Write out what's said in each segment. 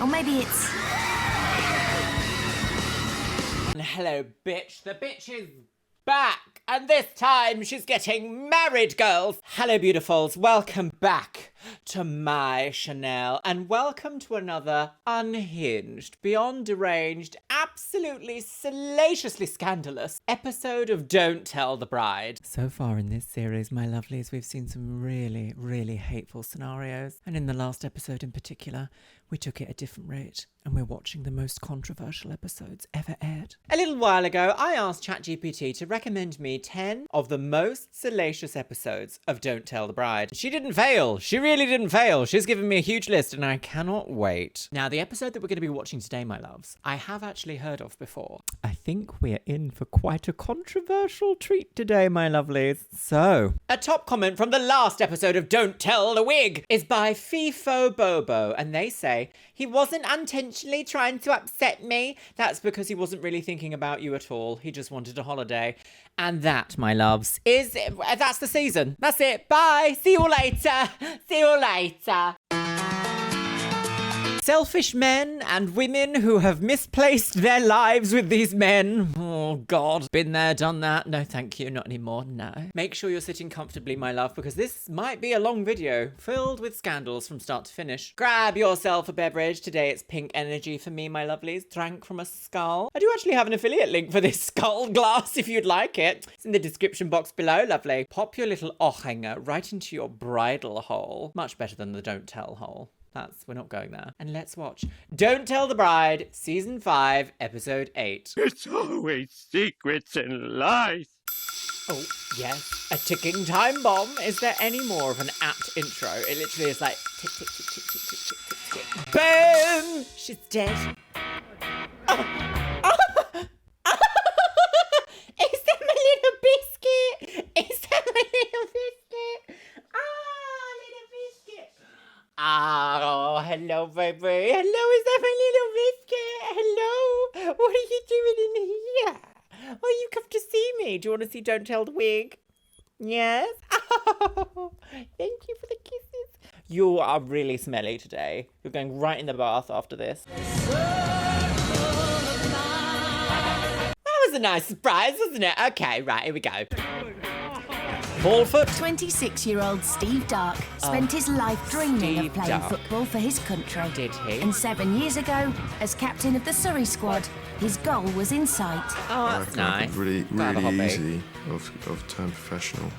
Or maybe it's... Hello, bitch. The bitch is back. And this time she's getting married, girls. Hello, beautifuls. Welcome back to my Chanel. And welcome to another unhinged, beyond deranged, absolutely salaciously scandalous episode of Don't Tell the Bride. So far in this series, my lovelies, we've seen some really, really hateful scenarios. And in the last episode in particular, we took it a different route, and we're watching the most controversial episodes ever aired. A little while ago, I asked ChatGPT to recommend me 10 of the most salacious episodes of Don't Tell the Bride. She didn't fail. She really didn't fail. She's given me a huge list, and I cannot wait. Now, the episode that we're going to be watching today, my loves, I have actually heard of before. I think we're in for quite a controversial treat today, my lovelies. So, a top comment from the last episode of Don't Tell the Wig is by FIFO Bobo, and they say, he wasn't intentionally trying to upset me. That's because he wasn't really thinking about you at all. He just wanted a holiday. And that, my loves, that's the season. That's it. Bye. See you later. See you later. Selfish men and women who have misplaced their lives with these men. Oh, God. Been there, done that. No, thank you. Not anymore. No. Make sure you're sitting comfortably, my love, because this might be a long video filled with scandals from start to finish. Grab yourself a beverage. Today it's pink energy for me, my lovelies. Drank from a skull. I do actually have an affiliate link for this skull glass if you'd like it. It's in the description box below, lovely. Pop your little ohrhanger right into your bridal hole. Much better than the don't tell hole. We're not going there. And let's watch Don't Tell the Bride, Season 5, Episode 8. It's always secrets and lies. Oh, yes. A ticking time bomb. Is there any more of an apt intro? It literally is like tick, tick, tick, tick, tick, tick, tick, tick, tick. Boom! She's dead. Oh. Is that my little biscuit? Is that my little biscuit? Oh, hello, baby. Hello, is that my little biscuit? Hello. What are you doing in here? Oh, you come to see me. Do you want to see Don't Tell the Wig? Yes? Oh, thank you for the kisses. You are really smelly today. You're going right in the bath after this. That was a nice surprise, wasn't it? Okay, right, here we go. Ballfoot. 26-year-old Steve Dark spent his life dreaming of playing football for his country. Did he? And 7 years ago, as captain of the Surrey squad, his goal was in sight. Oh, that's nice. Really easy of turn professional.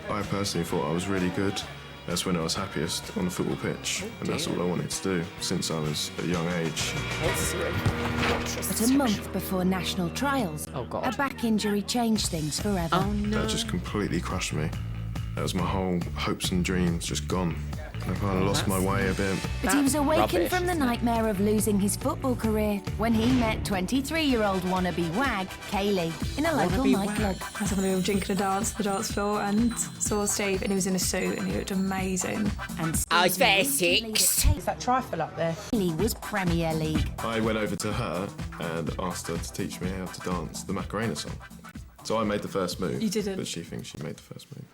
I personally thought I was really good. That's when I was happiest on the football pitch, and that's all I wanted to do since I was a young age. But a month before national trials, a back injury changed things forever. Oh, no. That just completely crushed me. That was my whole hopes and dreams just gone. I kind of lost my way a bit. But he was awakened from the nightmare of losing his football career when he met 23-year-old wannabe wag, Kaylee, in a local nightclub. I was having a little drink and a dance at the dance floor and saw Steve, and he was in a suit and he looked amazing. And I was 36. Is that trifle up there? Kaylee was Premier League. I went over to her and asked her to teach me how to dance the Macarena song. So I made the first move. You didn't. But she thinks she made the first move.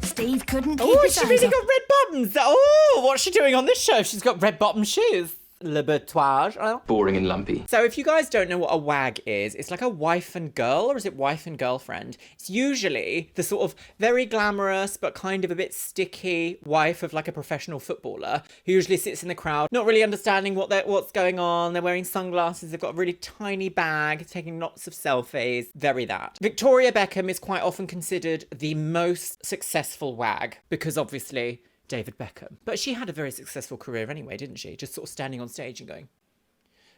Steve couldn't keep Oh, his she eyes really off. got red bottoms. Oh, what's she doing on this show? She's got red bottom shoes. Libertoire. Boring and lumpy. So if you guys don't know what a wag is, it's like a wife and girl, or is it wife and girlfriend? It's usually the sort of very glamorous but kind of a bit sticky wife of like a professional footballer who usually sits in the crowd, not really understanding what's going on. They're wearing sunglasses, they've got a really tiny bag, taking lots of selfies. Very that. Victoria Beckham is quite often considered the most successful wag because obviously David Beckham. But she had a very successful career anyway, didn't she? Just sort of standing on stage and going,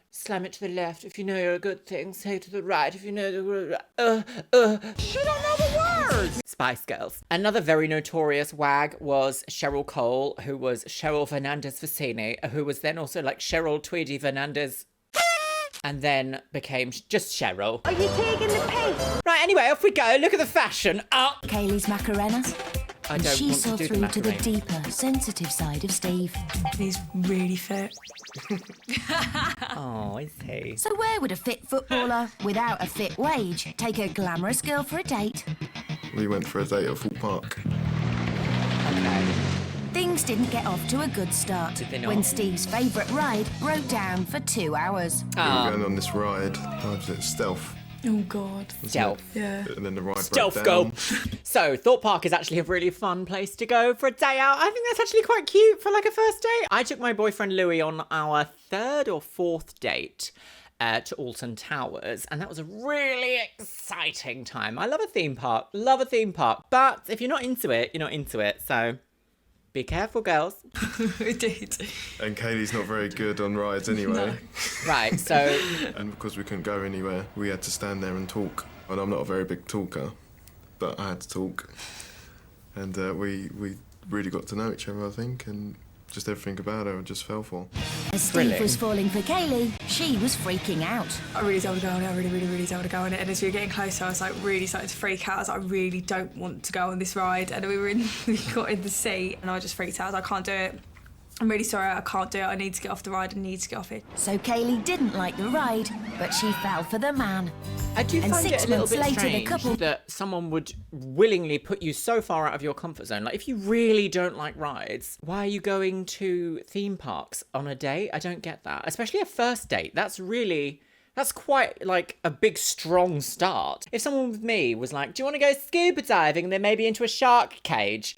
slam it to the left if you know you're a good thing, say to the right if you know she don't know the words. Spice Girls. Another very notorious wag was Cheryl Cole, who was Cheryl Fernandez Vicini, who was then also like Cheryl Tweedy Fernandez and then became just Cheryl. Are you taking the piss? Right, anyway, off we go. Look at the fashion. Oh. Kaylee's Macarena. I And don't she want saw to do through to the Macarena. deeper, sensitive side of Steve. He's really fit. Oh, is he? So where would a fit footballer without a fit wage take a glamorous girl for a date? We went for a date at Thorpe Park. Okay. things didn't get off to a good start Did they not? when Steve's favourite ride broke down for 2 hours. We were going on this ride. What was it? Stealth. Oh, God. Stealth. Yeah. And then the ride Stealth broke go. down. So, Thorpe Park is actually a really fun place to go for a day out. I think that's actually quite cute for like a first date. I took my boyfriend Louis on our 3rd or 4th date to Alton Towers, and that was a really exciting time. I love a theme park, but if you're not into it, you're not into it. So, be careful, girls. We did. And Kaylee's not very good on rides anyway. Right, so And because we couldn't go anywhere, we had to stand there and talk. And I'm not a very big talker, but I had to talk. And we really got to know each other, I think, and just everything about her I just fell for. As Steve Thrilling. was falling for Kaylee, she was freaking out. I really don't want to go on it. I really don't want to go on it. And as we were getting closer, I was like really starting to freak out. I was like, I really don't want to go on this ride. And we got in the seat, and I just freaked out. I was like, I can't do it. I'm really sorry, I can't do it. I need to get off the ride. I need to get off it. So Kaylee didn't like the ride, but she fell for the man. I do And find 6 it a little months bit later, the strange couple- that someone would willingly put you so far out of your comfort zone. Like, if you really don't like rides, why are you going to theme parks on a date? I don't get that. Especially a first date. That's quite, like, a big, strong start. If someone with me was like, do you want to go scuba diving and then maybe into a shark cage?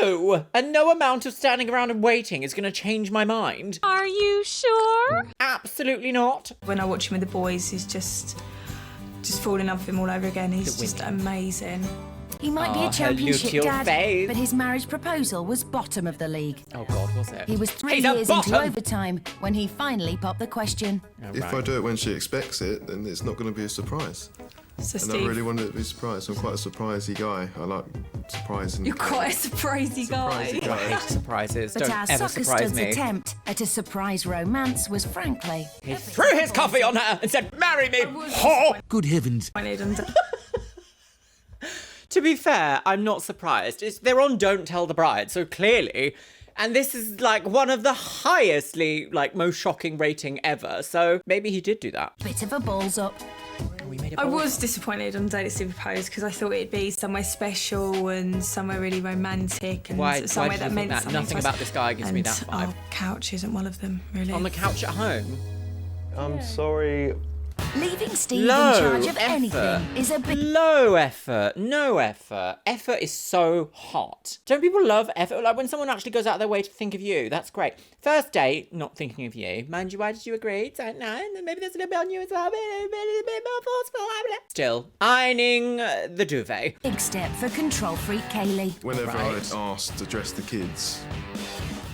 No! And no amount of standing around and waiting is going to change my mind. Are you sure? Absolutely not. When I watch him with the boys, he's just fall in love with him all over again. He's just amazing. He might be Oh, a championship hello to your dad, face. but his marriage proposal was bottom of the league. Oh, God, was it? He was 3 He's a years into bottom. overtime when he finally popped the question. If I do it when she expects it, then it's not going to be a surprise. So And Steve, I really wanted it to be a surprise. I'm quite a surprisey guy. I like surprising. you're quite a surprisey guy. Surprisey guy. I hate surprises. But our Don't ever soccer surprise stud's me. attempt at a surprise romance was frankly He threw his coffee on her and said, "Marry me, whore!" Good heavens. To be fair, I'm not surprised. They're on Don't Tell the Bride, so clearly. And this is like one of the highestly, like, most shocking rating ever. So maybe he did do that. bit of a balls up. We made a I ball. was disappointed on the day that Steve proposed because I thought it'd be somewhere special and somewhere really romantic and Why somewhere did you that think meant that? something Nothing to us. about this guy gives me And that vibe. Our couch isn't one of them, really. On the couch at home. I'm sorry. Leaving Steve Low in charge of effort. anything is a bit. Low effort. No effort. Effort is so hot. Don't people love effort? Like when someone actually goes out of their way to think of you. That's great. First date, not thinking of you. Mind you, why did you agree? Don't know. Maybe there's a little bit on you as well. Maybe a bit more forceful. Still, ironing the duvet. Big step for control freak Kaylee. Whenever Right. I'd asked to dress the kids,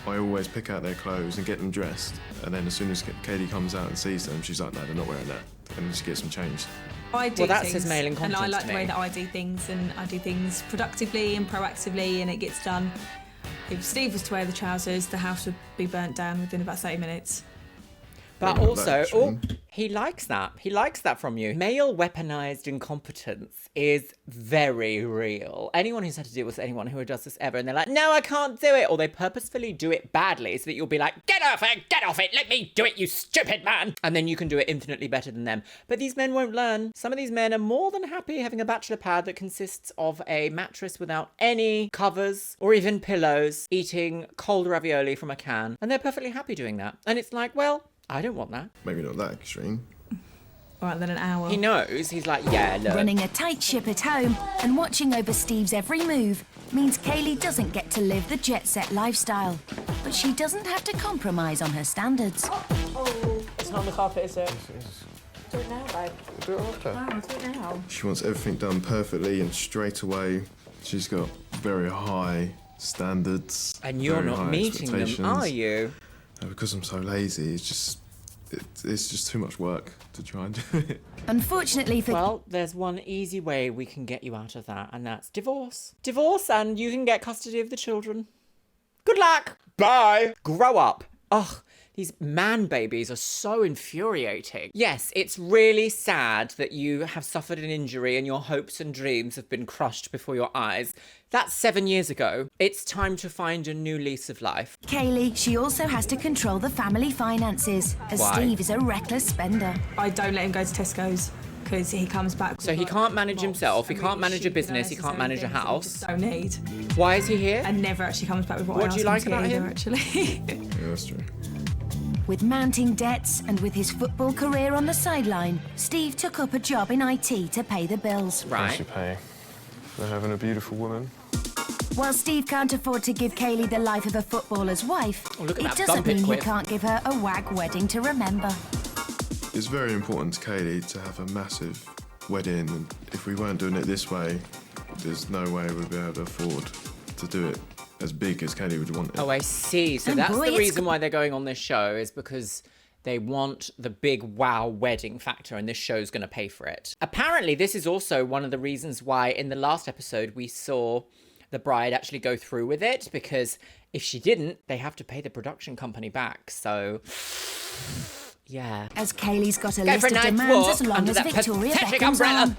I always pick out their clothes and get them dressed. And then as soon as Katie comes out and sees them, she's like, no, they're not wearing that. And then she gets them changed. I do Well, that things, says male and I incompetence like to the way me. that I do things, and I do things productively and proactively, and it gets done. If Steve was to wear the trousers, the house would be burnt down within about 30 minutes. But Maybe not also, that extreme. he likes that. He likes that from you. Male weaponized incompetence is very real. Anyone who's had to deal with anyone who does this ever, and they're like, no, I can't do it, or they purposefully do it badly so that you'll be like, get off it, let me do it, you stupid man. And then you can do it infinitely better than them. But these men won't learn. Some of these men are more than happy having a bachelor pad that consists of a mattress without any covers or even pillows, eating cold ravioli from a can. And they're perfectly happy doing that. And it's like, well, I don't want that. Maybe not that extreme. All right, then an hour. He knows. He's like, yeah, look. Running a tight ship at home and watching over Steve's every move means Kaylee doesn't get to live the jet-set lifestyle. But she doesn't have to compromise on her standards. It's not on the carpet, is it? Do it after. She wants everything done perfectly and straight away. She's got very high standards. And you're very not high meeting them, expectations. are you? Because I'm so lazy, it's just too much work to try and do it. Unfortunately for Well, there's one easy way we can get you out of that, and that's divorce. Divorce, and you can get custody of the children. Good luck. Bye. Grow up. Ugh. These man babies are so infuriating. Yes, it's really sad that you have suffered an injury and your hopes and dreams have been crushed before your eyes. That's 7 years ago. It's time to find a new lease of life. Kaylee, she also has to control the family finances, as Why? Steve is a reckless spender. I don't let him go to Tesco's because he comes back. So he can't manage himself, he can't manage a business, he can't manage a house. Don't need. Why is he here? And never actually comes back with What do you like about him? Actually. Yeah, that's true. With mounting debts and with his football career on the sideline, Steve took up a job in IT to pay the bills. Right. pay for having a beautiful woman. While Steve can't afford to give Kaylee the life of a footballer's wife, Oh, look at it that doesn't bump it mean he quick. can't give her a wag wedding to remember. It's very important to Kaylee to have a massive wedding, and if we weren't doing it this way, there's no way we'd be able to afford to do it as big as Kaylee would want it. Oh, I see. So And that's boy, the it's reason why they're going on this show, is because they want the big wow wedding factor, and this show's going to pay for it. Apparently, this is also one of the reasons why in the last episode we saw the bride actually go through with it, because if she didn't, they have to pay the production company back. So, yeah. As Kaylee's got a Go list for a of night's demands walk as long under as that Victoria pathetic Beckham's umbrella. arm.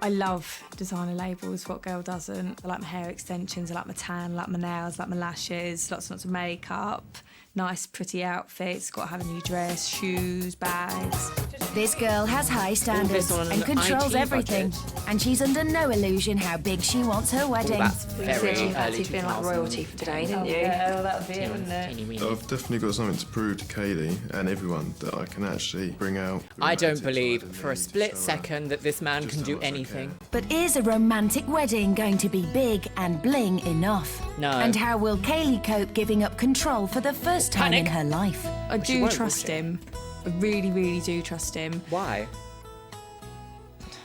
I love designer labels. What girl doesn't? I like my hair extensions, I like my tan, I like my nails, I like my lashes, lots and lots of makeup, nice pretty outfits, got to have a new dress, shoes, bags. This girl has high standards on and an controls IT everything. budget. And she's under no illusion how big she wants her wedding. That's very early 2000s. being like royalty for today, didn't you? Yeah, well, that would be it, wouldn't it? Teeny weeny. I've definitely got something to prove to Kaylee and everyone that I can actually bring out. I don't romantic believe side of for me a to split show her second that this man just can how do much I anything. care. But is a romantic wedding going to be big and bling enough? No. And how will Kaylee cope giving up control for the first time in Panic. her life? I she do won't, trust will she? him. I really, really do trust him Why?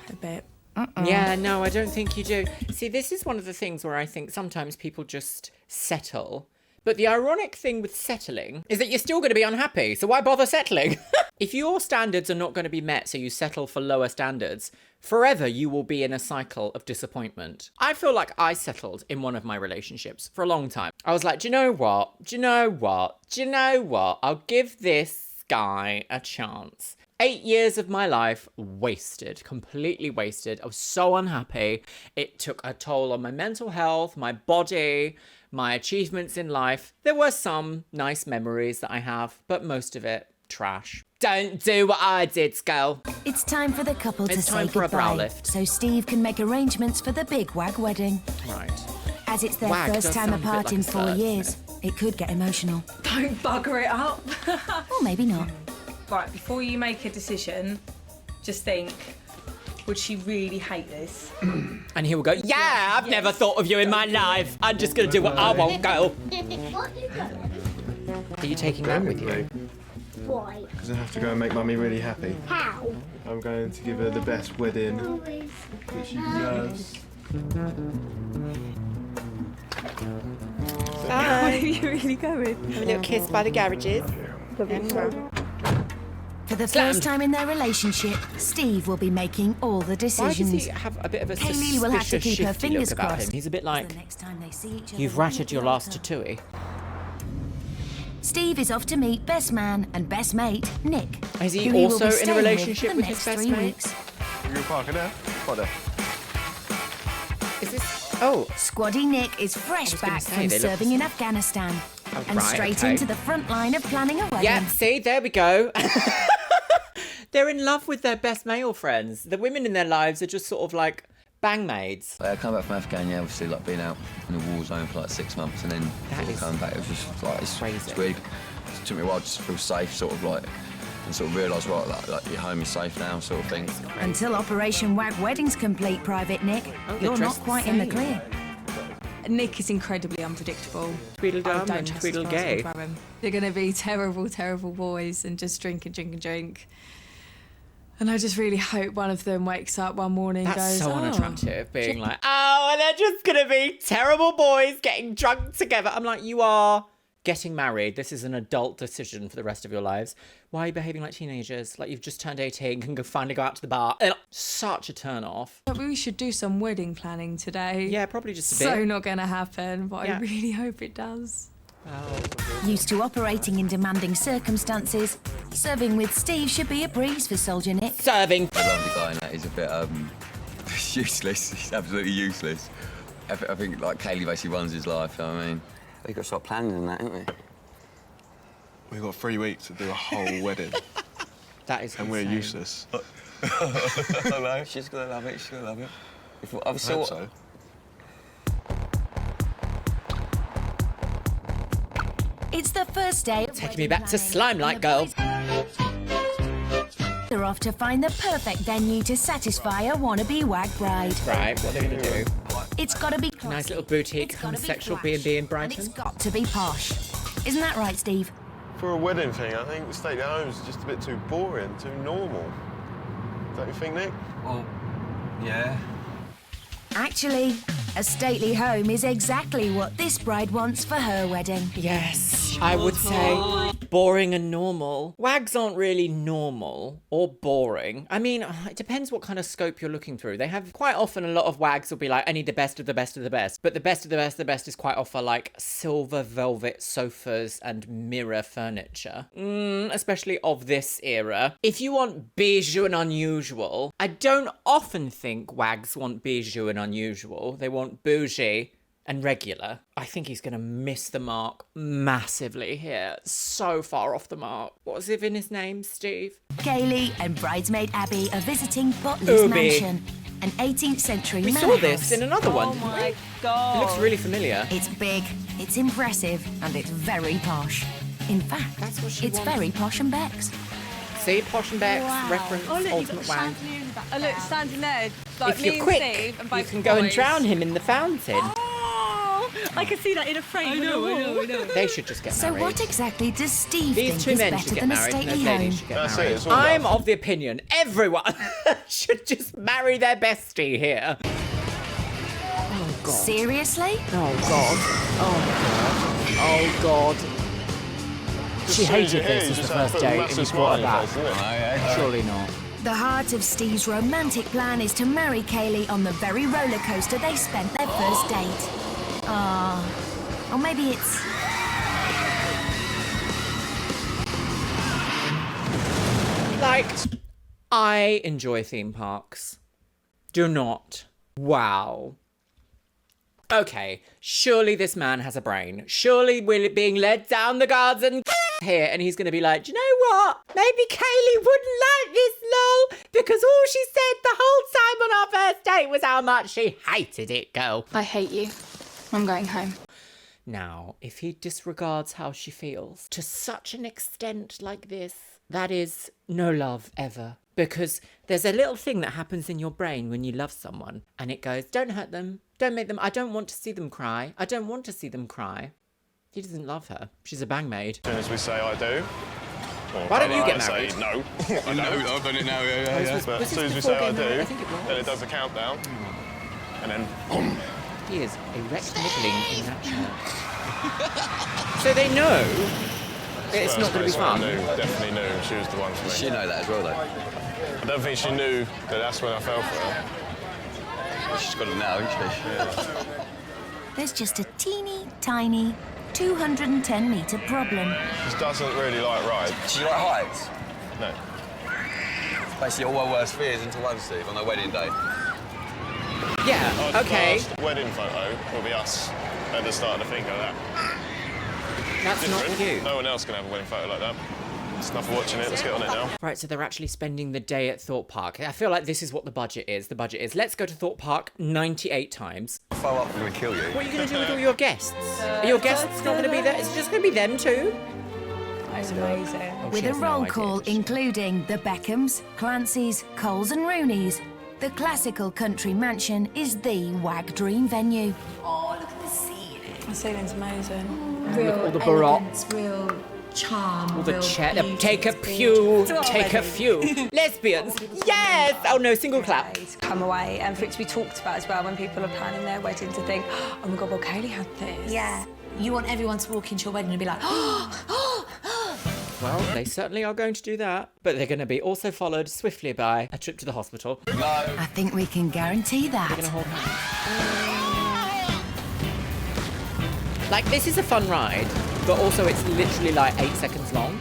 a bit. Yeah, no, I don't think you do. See, this is one of the things where I think sometimes people just settle. But the ironic thing with settling is that you're still going to be unhappy, so why bother settling? If your standards are not going to be met, so you settle for lower standards, forever you will be in a cycle of disappointment. I feel like I settled in one of my relationships for a long time. I was like, do you know what? Do you know what? Do you know what? I'll give this guy a chance. 8 years of my life wasted, completely wasted. I was so unhappy. It took a toll on my mental health, my body, my achievements in life. There were some nice memories that I have, but most of it, trash. Don't do what I did, girl. It's time for the couple to It's say time for a brow goodbye, lift. so Steve can make arrangements for the big wag wedding. Right. As it's their Wag first does time sound a bit apart like in a 4 slur, doesn't years, it could get emotional. Don't bugger it up. Or maybe not. Right, before you make a decision, just think, would she really hate this? And he will go, yeah, I've never thought of you in my life. I'm just going to do what I want, girl. Are you taking that with you? Why? Because I have to go and make Mummy really happy. How? I'm going to give her the best wedding that she deserves. Where are you really going? Have a little kiss by the garages. For the Slammed. first time in their relationship, Steve will be making all the Why does decisions. he have a bit of a Kaylee will have to suspicious, keep her shifty fingers look about crossed. him? He's a bit The like, next time they see each other, you've they ratted will your be last alter. tattooie. Steve is off to meet best man and best mate, Nick. Is he who will also be in a staying relationship for the with his next best 3 mate? weeks. You're parking there? What there? Is this... Oh, Squaddy Nick is fresh was gonna back say, from they look serving in Afghanistan Oh, and right, straight okay. into the front line of planning a wedding. yeah, see, there we go. They're in love with their best male friends. The women in their lives are just sort of like bang maids. I come back from Afghan, yeah, obviously, like being out in a war zone for like 6 months, and then That sort of is coming back, it was just like it's crazy. weird. It took me a while just to feel safe, sort of like, and sort of realise, right, like your home is safe now, sort of thing. Until Operation Wag Wedding's complete, Private Nick, Oh, they're you're not dressed the quite in the same. clear. Nick is incredibly unpredictable. Tweedledum I don't and trust his Tweedlegay. possible from him. They're going to be terrible, terrible boys and just drink and drink and drink. And I just really hope one of them wakes up one morning and That's goes, so "Oh, unattractive, being like, oh, and they're just going to be terrible boys getting drunk together. I'm like, you are getting married. This is an adult decision for the rest of your lives. Why are you behaving like teenagers? Like you've just turned 18, can finally go out to the bar. Such a turn off. But we should do some wedding planning today." Yeah, probably just a bit. So not going to happen, but Yeah. I really hope it does. Used to operating in demanding circumstances, serving with Steve should be a breeze for Soldier Nick. Serving. I love the guy, and that is a bit useless. He's absolutely useless. I think like Kaylee basically runs his life. You know what I mean? We've got to start planning and that, haven't we? We've got 3 weeks to do a whole wedding, That is and we're insane. useless. I know. She's gonna love it. She's gonna love it. I hope so. It's the first day of Taking me back to Slimelight, girl. They're off to find the perfect venue to satisfy a wannabe wag bride. Right, what are they going to do? It's got to be Nice little boutique, it's gotta be homosexual flash, B&B in and Brighton. it's got to be posh. Isn't that right, Steve? For a wedding thing, I think the stately homes is just a bit too boring, too normal. Don't you think, Nick? Well, yeah. Actually, a stately home is exactly what this bride wants for her wedding. Yes, I would say boring and normal. Wags aren't really normal or boring. I mean, it depends what kind of scope you're looking through. They have quite often a lot of wags will be like, I need the best of the best of the best. But the best of the best of the best is quite often like silver velvet sofas and mirror furniture. Especially of this era. If you want bijou and unusual, I don't often think wags want bijou and unusual. They want bougie and regular. I think he's going to miss the mark massively here. So far off the mark. What's even his name, Steve? Kaylee and bridesmaid Abby are visiting Butler's Ubi. Mansion, an 18th century We manor saw this house. in another one. Oh my It god. looks really familiar. It's big, it's impressive, and it's very posh. In fact, That's what she it's wants. very posh and Beck's. See, Posh and Beck's, reference, Oh, look, you've got ultimate wag. chandelier in the back. Oh, look, standing there. Like If me you're and quick, Steve and you both can go and boys. drown him in the fountain. Oh, I can see that in a frame. I know. They should just get So married. what exactly does Steve These think two is men better should get than a married and stately those ladies home? should get That's married. it, it's all I'm love. of the opinion everyone should just marry their bestie here. Oh, God. Seriously? Oh, God. Oh, God. Oh, God. She hated this as the first date and you brought her back. Surely not. The heart of Steve's romantic plan is to marry Kaylee on the very roller coaster they spent their first date. Or maybe it's... Like, I enjoy theme parks. Do not. Wow. Okay, surely this man has a brain. Surely we're being led down the garden here and he's going to be like, do you know what? Maybe Kaylee wouldn't like this, lol, because all she said the whole time on our first date was how much she hated it, girl. I hate you. I'm going home. Now, if he disregards how she feels to such an extent like this, that is no love ever. Because there's a little thing that happens in your brain when you love someone and it goes, don't hurt them, don't make them, I don't want to see them cry, I don't want to see them cry. He doesn't love her. She's a bang maid. As soon as we say I do. Why don't you I get say married? no. I No, don't. I've done it now, yeah. Was But this as soon as we before say I getting married? do, I think it was. then it does a countdown. And then, boom. He is erect nibbling in that chair. So they know it's not going to be fun. Definitely knew she was the one for me. She know that as well, though. I don't think she knew that that's when I fell for her. She's got it now, hasn't she? There's just a teeny, tiny, 210-metre problem. She doesn't really like rides. Does she like heights? No. Basically all our worst fears into one, Steve, on our wedding day. Yeah, Our okay. first wedding photo will be us at the start of the thing like that. That's not Different. you. No one else can have a wedding photo like that. It's enough for watching it. Let's get on it now. Right, so they're actually spending the day at Thorpe Park. I feel like this is what the budget is. The budget is, let's go to Thorpe Park 98 times. Follow up, I'm going to kill you. What are you going to do with all your guests? Are your guests not going to be there? Is it just going to be them two? It's amazing. Oh, With she a has no roll idea, call does she? including the Beckhams, Clancys, Coles and Rooneys, the classical country mansion is the wag dream venue. Oh, look at the ceiling. The ceiling's amazing. Real all the baroque. elegance, real charm. All the real chair. beauty. Take a It's few. gorgeous. Take a few. Lesbians. Yes. Oh no, single clap. To come away and for it to be talked about as well when people are planning their wedding to think, oh my God, well, Kaylee had this. Yeah. You want everyone to walk into your wedding and be like, oh, Well, they certainly are going to do that, but they're going to be also followed swiftly by a trip to the hospital. I think we can guarantee They're going to that. hold hands. Like, this is a fun ride, but also it's literally like 8 seconds long.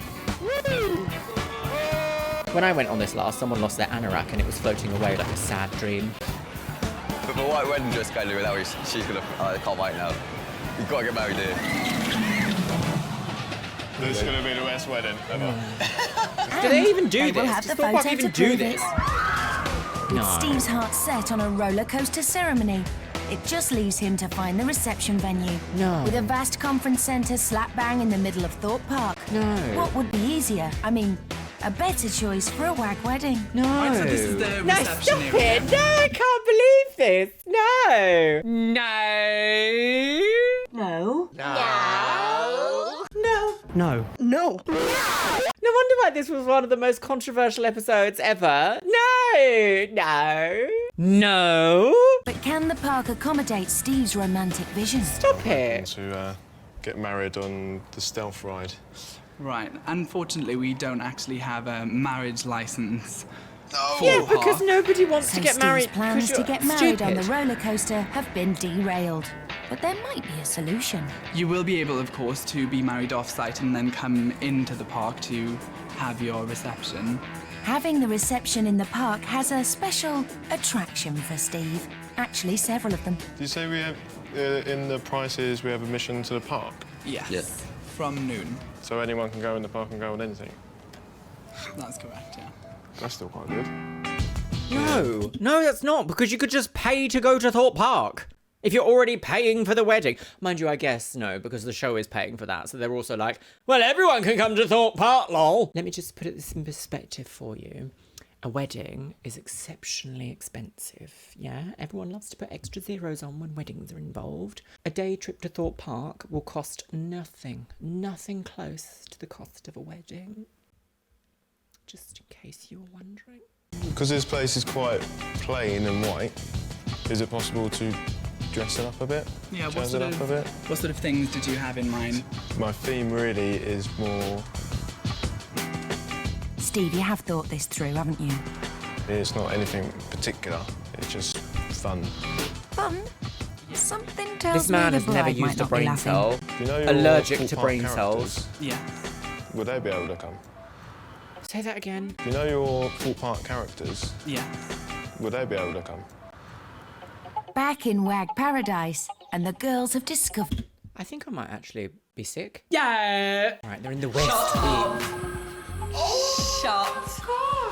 When I went on this last, someone lost their anorak and it was floating away like a sad dream. But the white wedding dress, Kaylee, that she's going to... I can't wait now. You've got to get married here. This is going to be the best wedding ever. Do they even do They this? will have Does the Thorpe Park photo even to do prove this? it. With Steve's heart set on a roller coaster ceremony, it just leaves him to find the reception venue. No. With a vast conference centre slap bang in the middle of Thorpe Park. No. What would be easier? I mean, a better choice for a wag wedding. No. Right, so this is the No, reception stop area. it. No, I can't believe this. No. No. No. No. No wonder why this was one of the most controversial episodes ever. No. But can the park accommodate Steve's romantic vision? Stop it. To get married on the stealth ride. Right. Unfortunately, we don't actually have a marriage license. for Yeah, the park. because nobody wants So to get Steve's married. plans 'cause to you're get married on the stupid. roller coaster have been derailed. But there might be a solution. You will be able, of course, to be married off-site and then come into the park to have your reception. Having the reception in the park has a special attraction for Steve. Actually, several of them. Did you say we have, in the prices, we have admission to the park? Yes. Yes. From noon. So anyone can go in the park and go on anything? That's correct, yeah. That's still quite good. No, that's not, because you could just pay to go to Thorpe Park. If you're already paying for the wedding. Mind you, I guess no, because the show is paying for that. So they're also like, well, everyone can come to Thorpe Park, lol. Let me just put this in perspective for you. A wedding is exceptionally expensive, yeah? Everyone loves to put extra zeros on when weddings are involved. A day trip to Thorpe Park will cost nothing close to the cost of a wedding. Just in case you were wondering. Because this place is quite plain and white, is it possible to dress it up a bit? Yeah, Jazz it up a bit? what sort of things did you have in mind? My theme really is more... Steve, you have thought this through, haven't you? It's not anything particular, it's just fun. Fun? Something tells This man me has the never bride might used a not be brain laughing. cell. You know your Allergic Thorpe to Park brain characters? cells. Yeah. Would they be able to come? Say that again. You know your Thorpe Park characters? Yeah. Would they be able to come? Back in Wag Paradise, and the girls have discovered... I think I might actually be sick. Yeah. All right, they're in the West Wing. Shut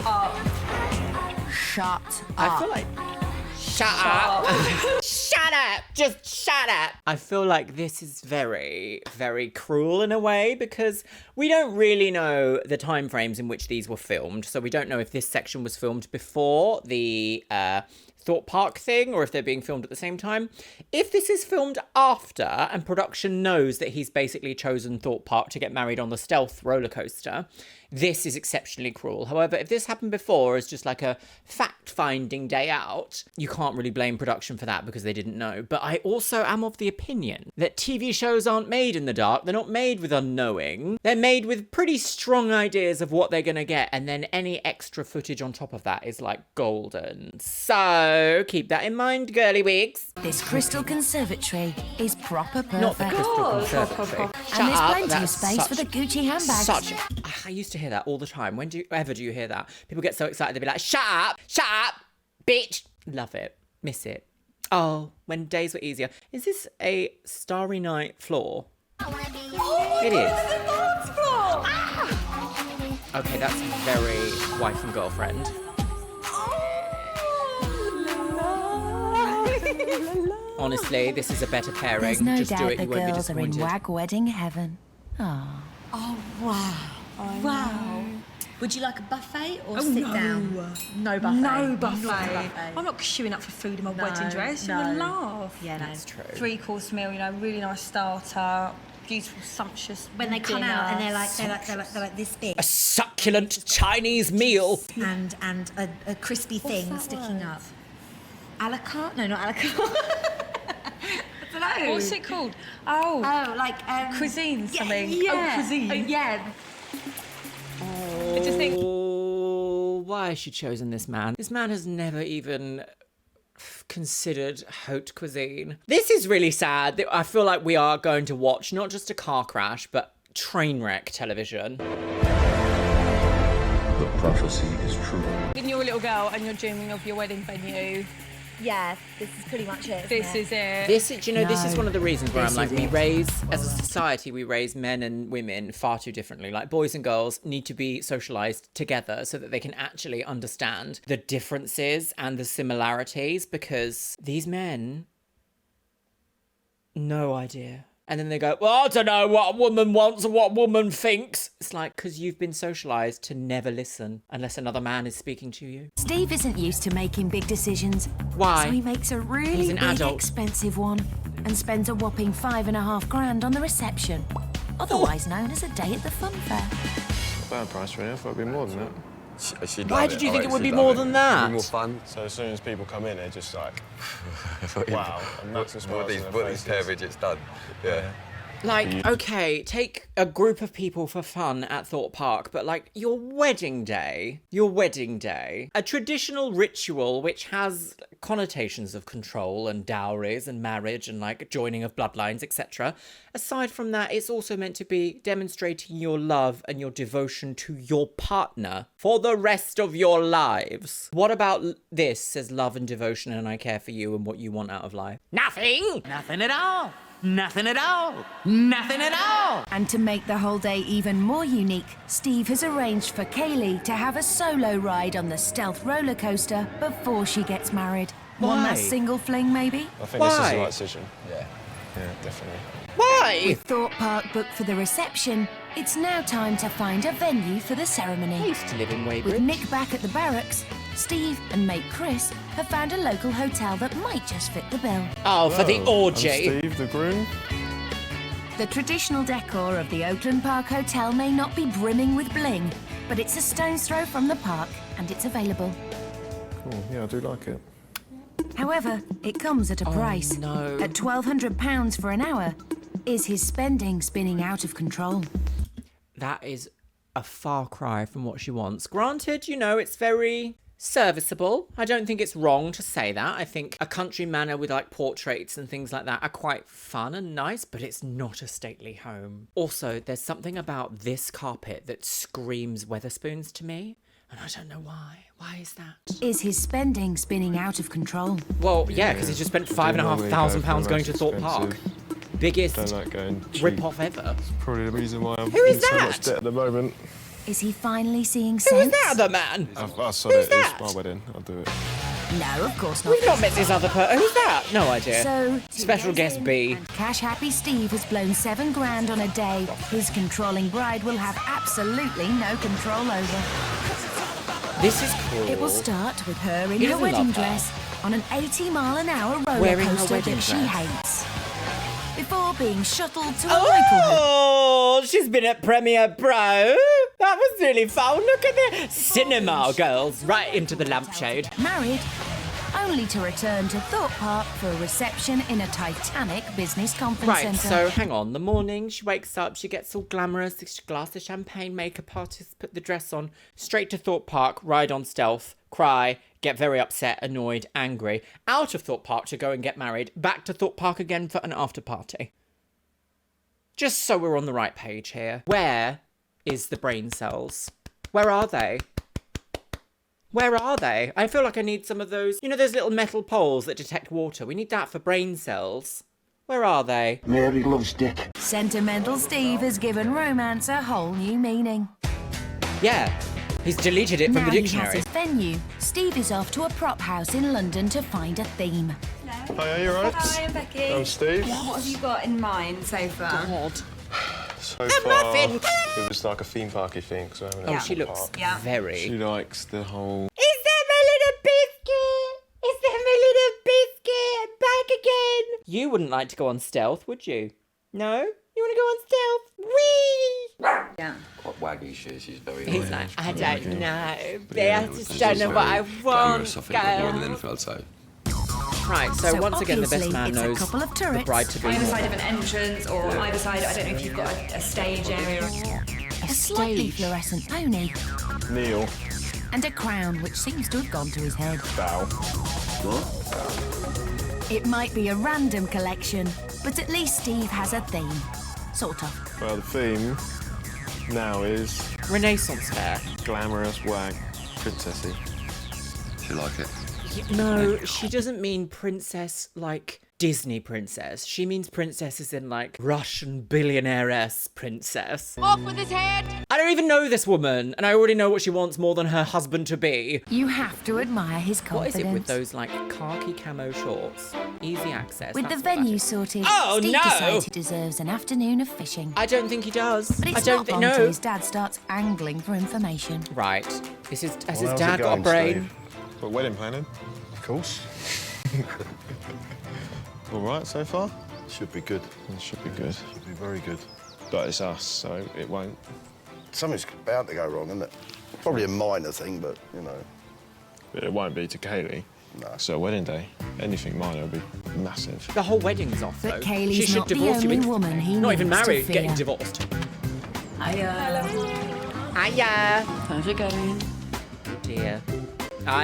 up. Shut I feel like... Shut up. Shut up. Just shut up. I feel like this is very, very cruel in a way because we don't really know the time frames in which these were filmed. So we don't know if this section was filmed before the Thorpe Park thing or if they're being filmed at the same time. If this is filmed after and production knows that he's basically chosen Thorpe Park to get married on the stealth roller coaster, this is exceptionally cruel. However, if this happened before as just like a fact-finding day out, you can't really blame production for that because they didn't know. But I also am of the opinion that TV shows aren't made in the dark. They're not made with unknowing. They're made with pretty strong ideas of what they're going to get. And then any extra footage on top of that is like golden. So keep that in mind, girly wigs. This crystal conservatory is proper perfect. Not the Crystal Conservatory. And there's plenty of That's space for the Gucci handbags. I used to hear that all the time. When do you hear that? People get so excited, they'll be like, shut up, bitch. Love it. Miss it. Oh, when days were easier. Is this a Starry Night floor? It is. Okay, that's very wife and girlfriend. Honestly, this is a better pairing. There's no Just do doubt it, the you won't be girls are in disappointed. Wag wedding heaven. Oh. Oh, wow. Wow. Would you like a buffet or sit down? No buffet. No Not buffet. a buffet. I'm not queuing up for food in my No, wedding dress. You no. would laugh. Yeah, no. That's true. 3-course meal, you know, really nice starter, beautiful, sumptuous When they come dinner. out and they're like this big A succulent Chinese meal. and a crispy thing that sticking word? up. A la carte? No, not a la carte. I don't know. What's it called? Oh, Oh, like cuisine something. Yeah. Oh, cuisine. Oh, yeah. I just think Oh, why has she chosen this man? This man has never even considered haute cuisine. This is really sad. I feel like we are going to watch not just a car crash, but train wreck television. The prophecy is true. when you're a little girl and you're dreaming of your wedding venue, Yeah, this is pretty much it. This is it. This is, this is No, one of the reasons where I'm this like, is we it. raise, as a society, we raise men and women far too differently. Like, boys and girls need to be socialised together so that they can actually understand the differences and the similarities, because these men, no idea. And then they go, well, I don't know what a woman wants and what a woman thinks. It's like, because you've been socialised to never listen unless another man is speaking to you. Steve isn't used to making big decisions. Why? So he makes a really He's an big, adult. expensive one and spends a whopping $5,500 on the reception, otherwise known as a day at the fun fair. Bad price, really. I thought it'd be more than that. Why did you think it would be more than that? More fun. So as soon as people come in, they're just like, wow. And that's What these pair of idiots done. Yeah. Like, okay, take a group of people for fun at Thorpe Park, but like your wedding day, a traditional ritual which has connotations of control and dowries and marriage and like joining of bloodlines, etc. Aside from that, it's also meant to be demonstrating your love and your devotion to your partner for the rest of your lives. What about this says love and devotion and I care for you and what you want out of life? Nothing! Nothing at all. Nothing at all. Nothing at all. And to make the whole day even more unique, Steve has arranged for Kaylee to have a solo ride on the Stealth roller coaster before she gets married. One Why? last single fling, maybe? I think this is Why? the right decision. Yeah. Yeah, definitely. Why? With Thorpe Park booked for the reception, it's now time to find a venue for the I ceremony. used to live in With Weybridge. Nick back at the barracks, Steve and mate Chris have found a local hotel that might just fit the bill. Oh, for the Hello, orgy. I'm Steve, the groom. The traditional decor of the Oakland Park Hotel may not be brimming with bling, but it's a stone's throw from the park and it's available. Cool, yeah, I do like it. However, it comes at a price. no. At £1,200 for an hour. Is his spending spinning out of control? That is a far cry from what she wants. Granted, it's very serviceable. I don't think it's wrong to say that. I think a country manor with like portraits and things like that are quite fun and nice, but it's not a stately home. Also, there's something about this carpet that screams Weatherspoons to me, and I don't know why. Why is that? Is his spending spinning out of control? Well, yeah, because he just spent £5,500 going to Thorpe Park. Biggest Don't like going cheap. rip-off ever. Probably the reason why I'm Who is in so that? much debt at the moment. Is he finally seeing Who sense? is that other man? I sod it. that? It's my wedding. I'll do it. No, of course not. We've not met this other person. Who's that? No idea. So, Special guest B. and cash-happy Steve has blown $7,000 on a day his controlling bride will have absolutely no control over. This is cool. It will start with her in He her doesn't wedding love her. dress on an 80-mile-an-hour roller Wearing her coaster wedding that she dress. hates. Before being shuttled to a local Oh, she's been at Premiere Pro. That was really fun. Look at the cinema, girls. Right into the lampshade. married, only to return to Thorpe Park for a reception in a Titanic business conference Right, centre. so hang on. The morning, she wakes up, she gets all glamorous, a glass of champagne, makeup artist, put the dress on, straight to Thorpe Park, ride on Stealth, cry, get very upset, annoyed, angry, out of Thorpe Park to go and get married, back to Thorpe Park again for an after party. Just so we're on the right page here. Where is the brain cells? Where are they? Where are they? I feel like I need some of those, those little metal poles that detect water. We need that for brain cells. Where are they? Mary loves dick. Sentimental Steve has given romance a whole new meaning. Yeah, he's deleted it from Now the he has dictionary. his venue. Steve is off to a prop house in London to find a theme. Hi, are you right? Hi, I'm Becky. I'm Steve. What have you got in mind so far? God. So A far, muffin! it was like a theme parky thing. So Oh, she looks very... She likes the whole. Is that my little biscuit? Is that my little biscuit? Back again. You wouldn't like to go on Stealth, would you? No? You want to go on Stealth? Whee! Yeah. Quite waggy she's very He's annoying. like, I don't know. Yeah, I just she's don't know what I very want, glamorous, I think, more than girl. anything I'd say. Right, so once again, the best obviously man it's knows a couple of the turrets. bride to be. Either side of an entrance or either side, I don't know if you've got a stage area. A slightly fluorescent pony Neil. and a crown which seems to have gone to his head. Bow. It might be a random collection, but at least Steve has a theme. Sort of. Well, the theme now is Renaissance fair. glamorous wag princessy. Do you like it? No, she doesn't mean princess like Disney princess. She means princess as in like Russian billionaire-esque princess. Off with his head! I don't even know this woman, and I already know what she wants more than her husband to be. You have to admire his confidence. What is it with those like khaki camo shorts? Easy access. With the venue sorted, Oh, Steve no! decides he deserves an afternoon of fishing. I don't think he does. But it's I don't not think long till no. his dad starts angling for information. Right. Has his How's dad it got a going, brain? Steve? Got wedding planning? Of course. All right so far? Should be good. It should be good. Should be very good. But it's us, so it won't. Something's bound to go wrong, isn't it? Probably a minor thing, but, you know. But it won't be to Kaylee. No. So wedding day, anything minor would be massive. The whole wedding's off, But though. Kaylee's She should not the divorce you. only woman he Not even needs to married, fear. getting divorced. Hiya. Hiya. How's it going? Dear.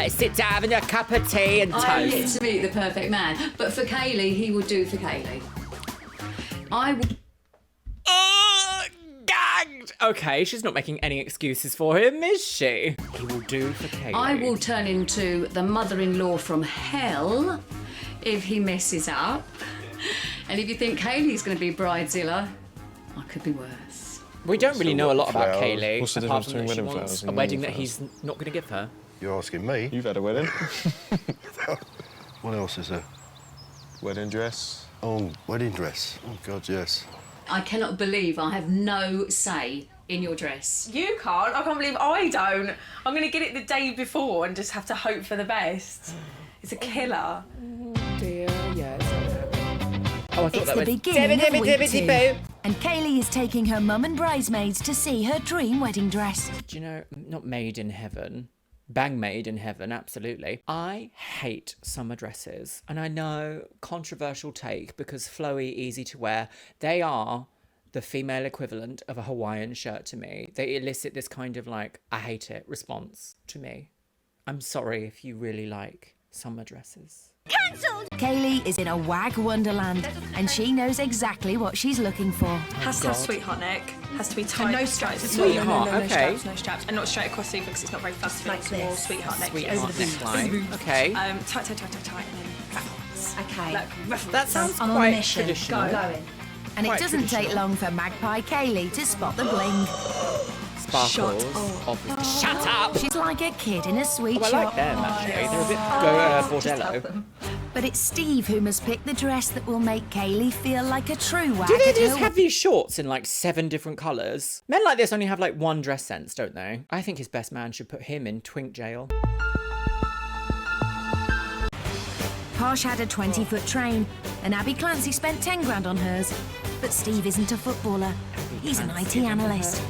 Sit down having a cup of tea and I'm yet toast. to meet the perfect man, but for Kaylee, he would do for Kaylee. I would. Gagged! Okay, she's not making any excuses for him, is she? He will do for Kaylee. I will turn into the mother-in-law from hell if he messes up. And if you think Kaylee's going to be bridezilla, I could be worse. We don't really know a lot about flowers? Kaylee. What's the apart difference from that between she wedding wants flowers a and wedding normal that he's not going to give her. You're asking me? You've had a wedding. What else is there? Wedding dress. Oh, wedding dress. Oh, God, yes. I cannot believe I have no say in your dress. You can't. I can't believe I don't. I'm going to get it the day before and just have to hope for the best. It's a killer. Dear, yes. Oh, I thought It's that the was beginning of week Dibbity 2, boo. and Kaylee is taking her mum and bridesmaids to see her dream wedding dress. Do you know, not made in heaven. Bang made in heaven, absolutely. I hate summer dresses. And I know, controversial take, because flowy, easy to wear. They are the female equivalent of a Hawaiian shirt to me. They elicit this kind of like, I hate it response to me. I'm sorry if you really like summer dresses. Cancelled! Kaylee is in a wag wonderland, and she knows exactly what she's looking for. Has to have sweetheart neck. Has to be tight. no straps. Sweetheart, no okay. straps, no straps. And not straight across either because it's not very fast. Like More this. sweetheart neck. Sweetheart yes. neckline. Okay. Tight, and then platforms. Okay. Like, ruffles. That sounds I'm on a quite mission. traditional. Going. And it Quite doesn't take traditional. long for Magpie Kaylee to spot the bling. Sparkles. Obviously. Shut up! She's like a kid in a sweet Oh, I shop. like them, actually. They're a bit bordello. But it's Steve who must pick the dress that will make Kaylee feel like a true wag. Do they at just her have these shorts in like 7 different colours? Men like this only have like one dress sense, don't they? I think his best man should put him in twink jail. Posh had a 20-foot train, and Abby Clancy spent 10 grand on hers. But Steve isn't a footballer. He's an IT analyst.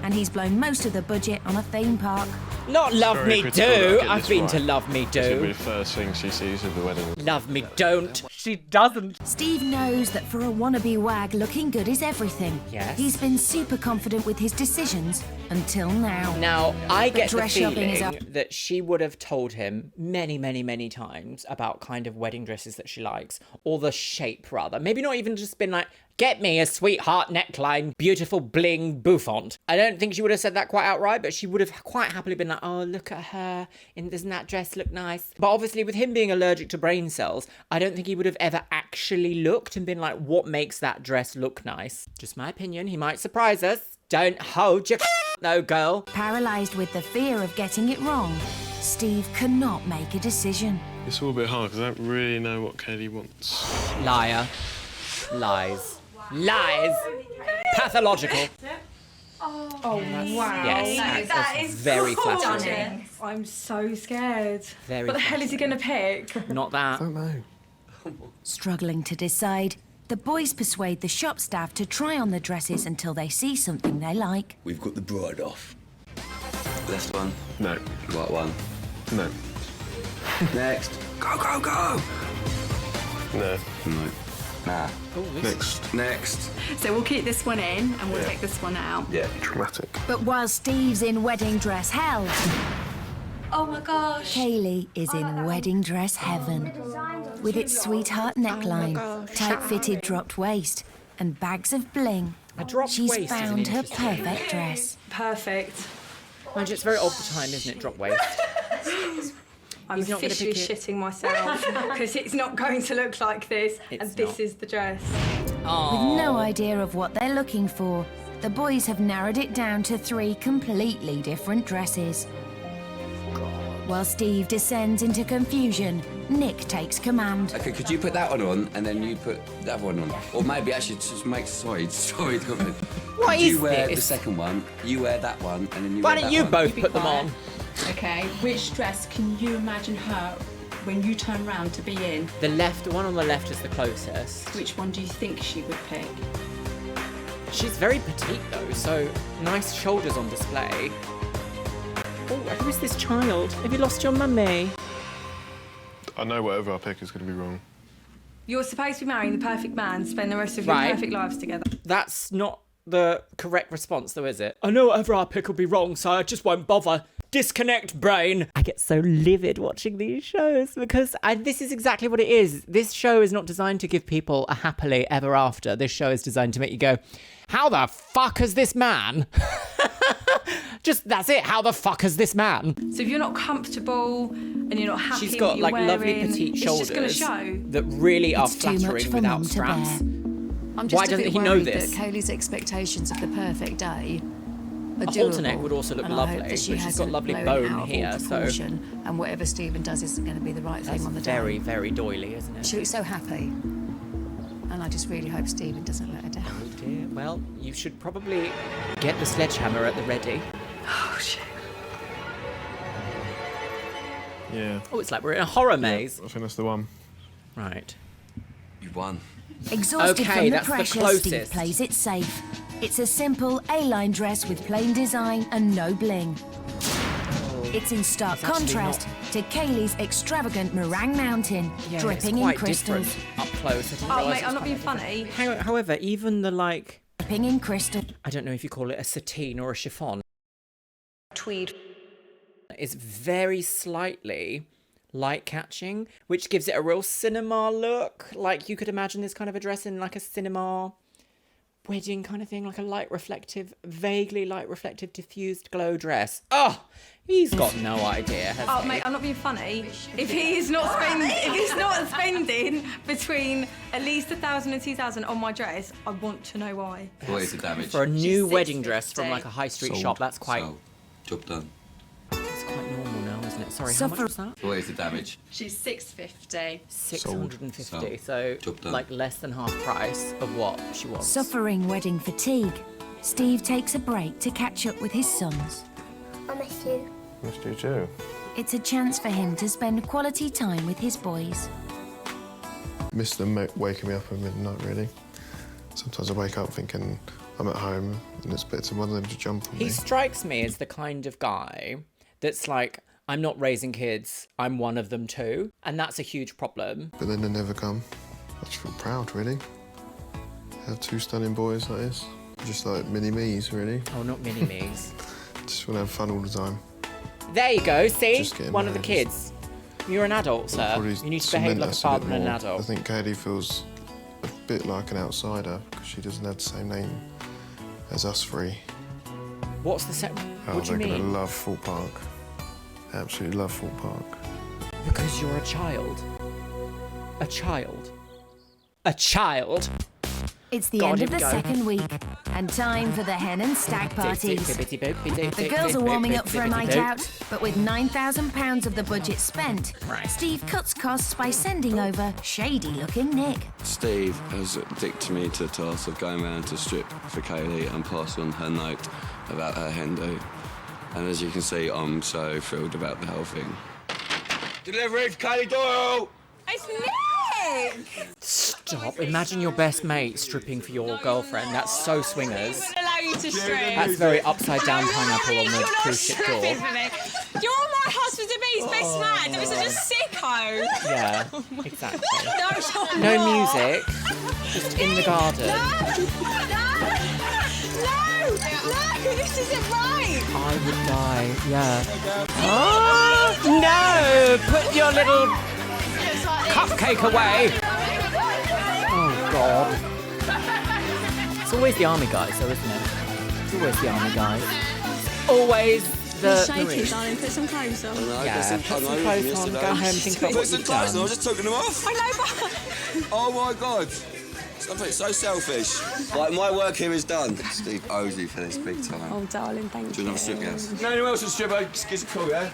And he's blown most of the budget on a theme park. Not Love Very Me critical Do. that I get I've this been right. to Love Me This will be Do. the first thing she sees of the wedding. Love Me Don't. She doesn't. Steve knows that for a wannabe wag, looking good is everything. Yes. He's been super confident with his decisions until now. Now, I But get the dress shopping is feeling up. that she would have told him many, many, many times about kind of wedding dresses that she likes, or the shape, rather. Maybe not even just been like, get me a sweetheart neckline, beautiful bling bouffant. I don't think she would have said that quite outright, but she would have quite happily been like, oh, look at her, doesn't that dress look nice? But obviously, with him being allergic to brain cells, I don't think he would have ever actually looked and been like, what makes that dress look nice? Just my opinion, he might surprise us. Don't hold your no, girl. Paralysed with the fear of getting it wrong, Steve cannot make a decision. It's all a bit hard because I don't really know what Kaylee wants. Liar. Lies. Lies. Pathological. Oh, wow. Yes, That is very gorgeous. flattering. I'm so scared. Very what the hell is he going to pick? Not that. I don't know. Struggling to decide, the boys persuade the shop staff to try on the dresses until they see something they like. We've got the bride off. Left one, No. right one. No. Next. Go, go, go! No. No. Nah. Next. Next. So we'll keep this one in and we'll take this one out. Yeah. Dramatic. But while Steve's in wedding dress hell, Oh my gosh. Kaylee is in wedding dress heaven. With its sweetheart neckline, tight-fitted dropped waist, and bags of bling. A dropped She's waist is an found her interesting- perfect dress. Perfect. Mind you, it's very old for time, isn't it? Drop waist. I'm He's not gonna officially pick it. shitting myself because it's not going to look like this, and this not. is the dress. With no idea of what they're looking for, the boys have narrowed it down to 3 completely different dresses. While Steve descends into confusion, Nick takes command. Okay, could you put that one on and then you put that one on? Or maybe actually just make sorry. What you is wear this? the second one, you wear that one, and then you Why wear don't that you one. both put them on? Okay, which dress can you imagine her when you turn round to be in? The one on the left is the closest. Which one do you think she would pick? She's very petite though, so nice shoulders on display. Oh, who is this child? Have you lost your mummy? I know whatever I pick is going to be wrong. You're supposed to be marrying the perfect man, spend the rest of your Right. perfect lives together. That's not the correct response though, is it? I know whatever I pick will be wrong, so I just won't bother. Disconnect, brain. I get so livid watching these shows because this is exactly what it is. This show is not designed to give people a happily ever after. This show is designed to make you go, how the fuck is this man? Just, that's it. How the fuck is this man? So if you're not comfortable and you're not happy She's got in what like you're lovely wearing, petite it's shoulders just going to show. that really are It's too much flattering for without Mum to straps. bear. I'm just Why a doesn't bit he know worried this? that Kaylee's expectations of the perfect day are A doable, halter neck would also look and I lovely, hope that but she she's got hasn't lovely blown bone out of all here, so- proportion, and whatever Stephen does isn't going to be the right That's thing on the very, day. very doily, isn't it? She looks so happy, and I just really hope Stephen doesn't let her down. Oh dear. Well, you should probably get the sledgehammer at the ready. Oh, shit. Yeah. Oh, it's like we're in a horror maze. I think that's the one. Right. You won. Exhausted Okay, from the that's the pressure, Steve closest. plays it safe. It's a simple A-line dress with plain design and no bling. It's in stark It's actually contrast to Kaylee's extravagant meringue mountain, Yeah, dripping it's in quite crystals. different up close. I didn't Oh, realise mate, it I'm was not being quite funny. However, even the like, Dripping in crystal. I don't know if you call it a sateen or a chiffon, Tweed. is very slightly light catching, which gives it a real cinema look. Like you could imagine this kind of a dress in like a cinema wedding kind of thing, like a light reflective, vaguely light reflective, diffused glow dress. Oh, he's got no idea, has Oh, he? mate, I'm not being funny. If he's not spending between at least 1,000 and 2,000 on my dress, I want to know why. What is the damage? For a new She's wedding dress from 650. like a high street Sold. shop, that's quite, Sold. Job done. that's quite normal now, isn't it? Sorry, how much was that? What is the damage? She's 650. 650, Sold. so Job done. like less than half price of what she wants. Suffering wedding fatigue, Steve takes a break to catch up with his sons. I miss you. Missed you too. It's a chance for him to spend quality time with his boys. Miss them waking me up at midnight, really. Sometimes I wake up thinking I'm at home and it's better for one of them to jump on He me. strikes me as the kind of guy that's like, I'm not raising kids, I'm one of them too. And that's a huge problem. But then they never come. I just feel proud, really. I have 2 stunning boys like this. Just like mini-me's, really. Oh, not mini-me's. Just want to have fun all the time. There you go, see? Just getting One of the married. kids. You're an adult, sir. Probably You need to behave cement like a us bit father and an more. adult. I think Kaylee feels a bit like an outsider because she doesn't have the same name as us 3. What's the set? Oh, What do you they're gonna mean? love Thorpe Park. Absolutely love Thorpe Park. Because you're a child. A child. A child. It's the God, end of here the we go. second week, and time for the hen and stag parties. The girls are warming up for a night out, but with £9,000 of the budget spent, Steve cuts costs by sending over shady-looking Nick. Steve has addicted me to the task of going round to strip for Kaylee and pass on her note about her hen do. And as you can see, I'm so thrilled about the whole thing. Delivery for Kaylee Doyle! It's Nick! Stop. Imagine your best mate stripping for your girlfriend. That's so swingers. I wouldn't allow you to strip. That's very upside down pineapple on the cruise ship door. Stripping for me. You're my husband-to-be's best man. That was such a sicko. Yeah, exactly. No, No you're not. music, just in the garden. No, this isn't right. I would die, yeah. Oh, no! Put your little cupcake away! Oh, God. It's always the army guys, though, isn't it? It's always the army guys. Always the... Shake it, darling. Put some clothes on. Yeah, put some clothes on, go home, think about what you've done. I was just taking them off. I know, but... Oh my God. Something so selfish. Like, my work here is done. Steve owes you for this big time. Oh, darling, thank you. Do you want another strip, yes? No, anyone else will strip, just give us a call, yeah?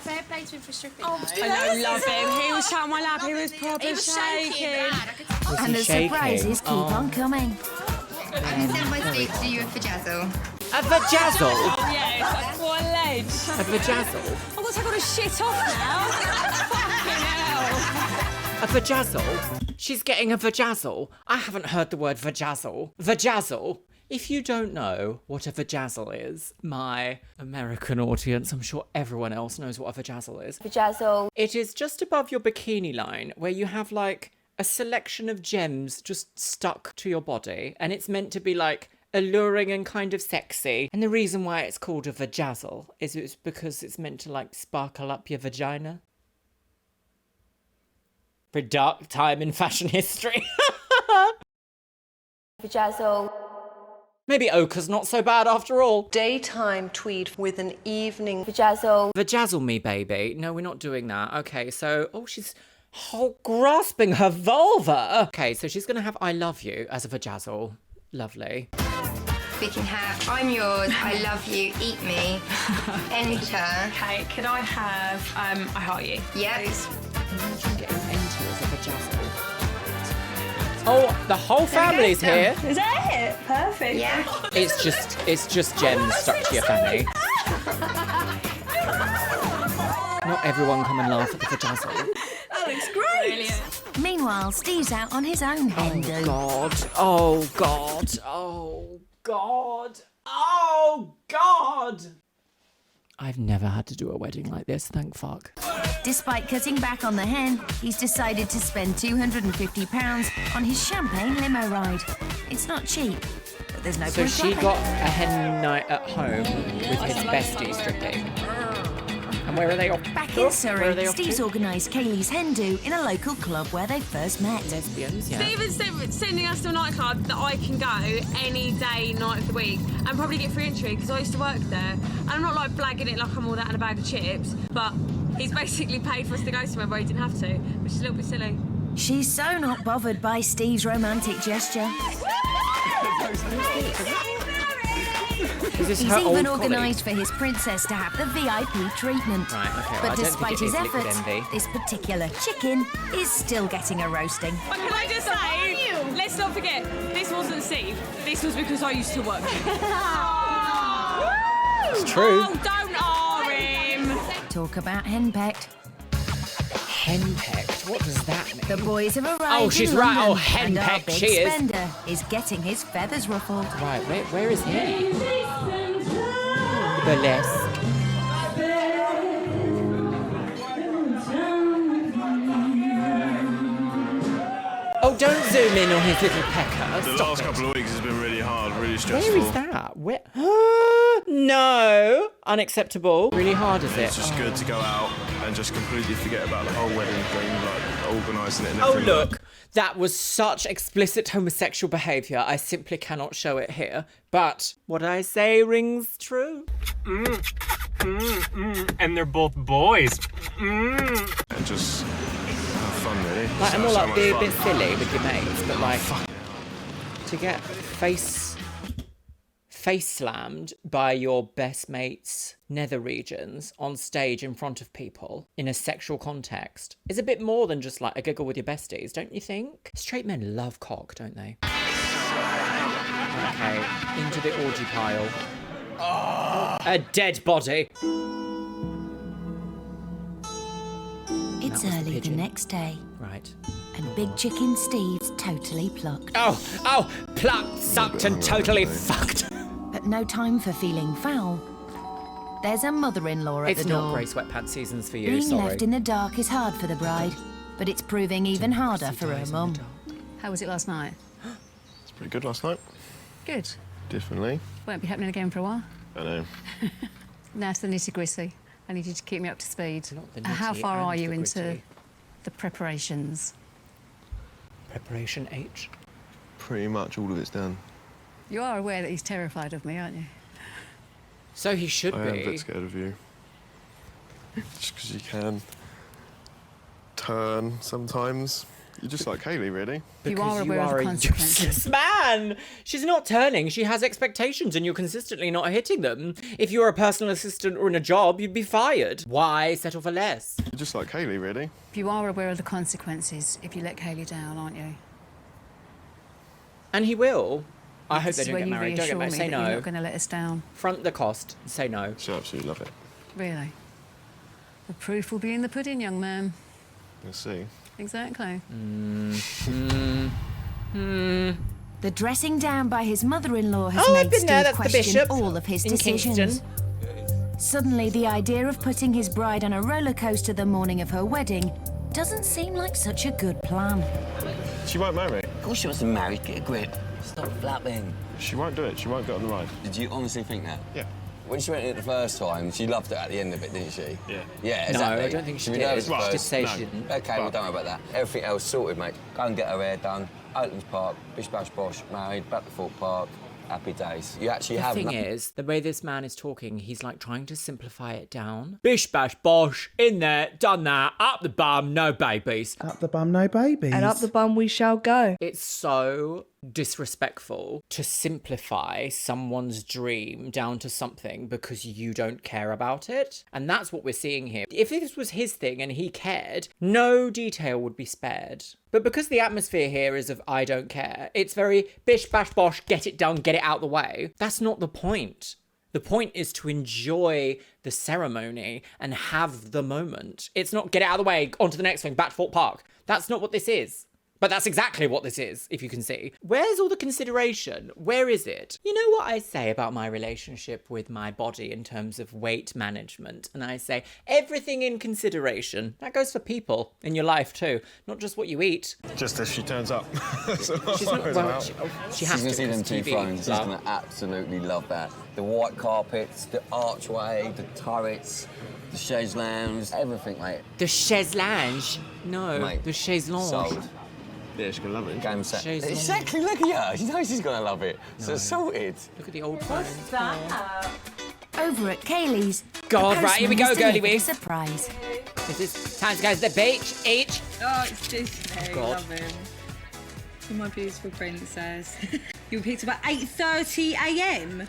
Fair play to him for stripping. I know, love him. He was shouting my lap, he was proper shaking. And the surprises keep on coming. I'm going to send my Steve to you a vajazzle. A vajazzle? Oh, yes, what a ledge. A vajazzle? Oh, what's I got to shit off now? Fucking hell. A vajazzle? She's getting a vajazzle? I haven't heard the word vajazzle. Vajazzle? If you don't know what a vajazzle is, my American audience, I'm sure everyone else knows what a vajazzle is. Vajazzle. It is just above your bikini line where you have like a selection of gems just stuck to your body, and it's meant to be like alluring and kind of sexy. And the reason why it's called a vajazzle is it's because it's meant to like sparkle up your vagina. For dark time in fashion history. Vajazzle. Maybe ochre's not so bad after all. Daytime tweed with an evening. Vajazzle. Vajazzle me, baby. No, we're not doing that. Okay, so... Oh, she's grasping her vulva. Okay, so she's going to have I love you as a vajazzle. Lovely. We can have I'm yours, I love you, eat me, enter. Okay, could I have I heart you? Yep. Imagine getting enter as a vajazzle. Oh, the whole family's here. Is that it? Perfect. Yeah. It's just gems stuck to your fanny. Not everyone come and laugh at the vajazzle. That looks great. Meanwhile, Steve's out on his own hen do. Oh, God. Oh, God. Oh, God. I've never had to do a wedding like this, thank fuck. Despite cutting back on the hen, he's decided to spend £250 on his champagne limo ride. It's not cheap, but there's no So point she dropping. got a hen night at home with his bestie stripping. And where are they off? Back Where in are Surrey, they off Steve's to? organised Kaylee's hen do in a local club where they first met. Lesbians, yeah. Steven's sending us to a nightclub that I can go any day, night of the week, and probably get free entry because I used to work there. And I'm not like blagging it like I'm all that in a bag of chips, but he's basically paid for us to go somewhere where he didn't have to, which is a little bit silly. She's so not bothered by Steve's romantic gesture. Is this He's her even old organised for his princess to have the VIP treatment. Right, okay, well, But I don't think despite it his is liquid efforts, envy. this particular chicken is still getting a roasting. But can I just say, let's not forget, this wasn't Steve. This was because I used to work there. It's true. Oh, don't R him. Talk about henpecked. Henpecked? What does that mean? The boys have arrived Oh, she's in right. London, Oh, and our henpecked big she is. spender is getting his feathers ruffled. Right, where is he? Burlesque. Oh, don't zoom in on his little pecker. The Stop last it. couple of weeks has been really hard, really stressful. Where is that? Where? No! Unacceptable. Really hard, is it? It's just good to go out and just completely forget about the whole wedding thing, like organising it and Oh, everything. look. That was such explicit homosexual behaviour. I simply cannot show it here. But what I say rings true. And they're both boys. And just have fun, really. Like, Just I'm have all so like, much be a fun. bit silly with your mates, but like, to get face slammed by your best mate's nether regions on stage in front of people in a sexual context is a bit more than just like a giggle with your besties, don't you think? Straight men love cock, don't they? Okay, into the orgy pile. A dead body. It's early the next day, Right. and Big Chicken Steve's totally plucked. Oh, plucked, sucked, and totally fucked. But no time for feeling foul. There's a mother-in-law at It's the not door. grey sweatpants seasons for you, Being sorry. left in the dark is hard for the bride, but it's proving even harder for her mum. How was it last night? It's pretty good last night. Good. Definitely. Won't be happening again for a while. I know. Now to the nitty-gritty. I need you to keep me up to speed. How nitty far and are you the into gritty. the preparations? Preparation H. Pretty much all of it's done. You are aware that he's terrified of me, aren't you? So he should I am a be. bit scared of you. Just because you can turn sometimes. You're just like Kaylee, really. Because you are a useless man. She's not turning. She has expectations and you're consistently not hitting them. If you were a personal assistant or in a job, you'd be fired. Why settle for less? You're just like Kaylee, really. You are aware of the consequences if you let Kaylee down, aren't you? And he will. I hope This they is don't where get you married. Don't get reassure married. me Say that You're no. not going to let us down. Front the cost. Say no. She'll absolutely love it. Really? The proof will be in the pudding, young man. You'll see. Exactly. The dressing down by his mother-in-law has Oh, I've made been Steve there, that's the question bishop all of his in decisions. Kingston. Suddenly, the idea of putting his bride on a roller coaster the morning of her wedding doesn't seem like such a good plan. She won't marry. Of course she wants to marry. Get a grip. Stop flapping. She won't do it. She won't get on the ride. Did you honestly think that? Yeah. When she went in it the first time, she loved it at the end of it, didn't she? Yeah. Yeah, No, exactly. I don't think she was did. nervous She at did first. say she didn't. Okay, well, don't worry about that. Everything else sorted, mate. Go and get her hair done. Oaklands Park, bish bash bosh, married, back to Thorpe Park. Happy days. You actually The have... thing is, the way this man is talking, he's like trying to simplify it down. Bish bash bosh, in there, done that, up the bum, no babies. Up the bum, no babies. And up the bum we shall go. It's so disrespectful to simplify someone's dream down to something because you don't care about it. And that's what we're seeing here. If this was his thing and he cared, no detail would be spared. But because the atmosphere here is of I don't care, it's very bish bash bosh, get it done, get it out the way. That's not the point. The point is to enjoy the ceremony and have the moment. It's not get it out of the way, on to the next thing, back to Thorpe Park. That's not what this is. But that's exactly what this is, if you can see. Where's all the consideration? Where is it? You know what I say about my relationship with my body in terms of weight management? And I say, everything in consideration. That goes for people in your life too, not just what you eat. Just as she turns up. She's not, well, she has to. She's going to see them two TV, thrones. She's love. going to absolutely love that. The white carpets, the archway, the turrets, the chaise lounge, everything, mate. The chaise lounge? No, Mate, the chaise lounge. sold. Yeah, she's going to love it. Game set. Chaise lounge. Exactly, look at her. She knows she's going to love it. So No. sorted. Look at the old phones. Over at Kaylee's, God, the right, here we go, postman has girly delivered a wee. surprise. This is time to go to the beach, each. Oh, it's Disney. God. Love him. To my beautiful princess. You were picked up at 8:30 a.m.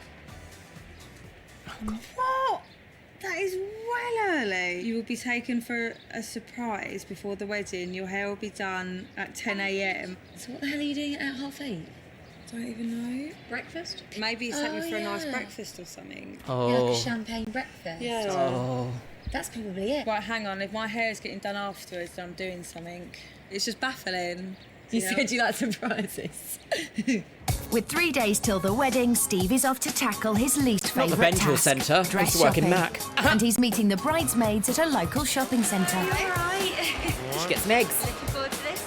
What? That is well early. You will be taken for a surprise before the wedding. Your hair will be done at 10 a.m. So what the hell are you doing at 8:30? Don't even know. Breakfast? Maybe it's taking Oh, for a nice yeah. breakfast or something. Yeah, like Oh. a champagne breakfast. Yeah. Oh. That's probably it. Right, hang on. If my hair is getting done afterwards, then I'm doing something. It's just baffling. You said you like surprises. With 3 days till the wedding, Steve is off to tackle his least Not the favourite Bentonville task, Centre. I dress used to work in shopping. Mac. And he's meeting the bridesmaids at a local shopping centre. She gets an egg. Looking forward to this.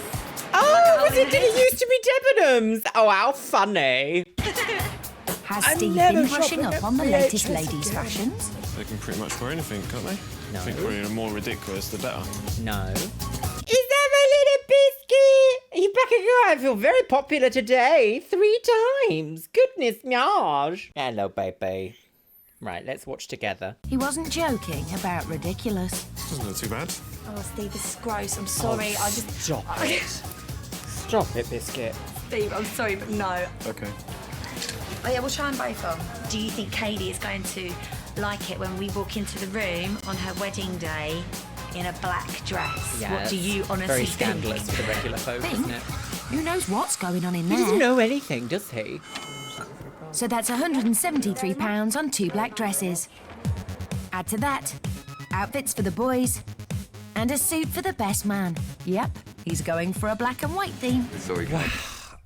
Oh, did it used to be Debenhams? Oh, how funny. Has I'm Steve never been brushing shopping up at on the latest VHS ladies' again. fashions? They can pretty much wear anything, can't they? No. I think the more ridiculous, the better. No. Is that my little biscuit? Are you back again? I feel very popular today. 3 times. Goodness me. Hello, baby. Right, let's watch together. He wasn't joking about ridiculous. Doesn't look too bad. Oh, Steve, this is gross. I'm sorry. I just. Stop it. Stop it, biscuit. Steve, I'm sorry, but no. Okay. Oh, yeah, we'll try and both on. Do you think Kaylee is going to like it when we walk into the room on her wedding day in a black dress? Yeah, What do you honestly very think? scandalous for the regular folk, isn't it? Who knows what's going on in He doesn't there? know anything, does he? So that's £173 on 2 black dresses. Add to that, outfits for the boys, and a suit for the best man. Yep, he's going for a black and white theme. Sorry,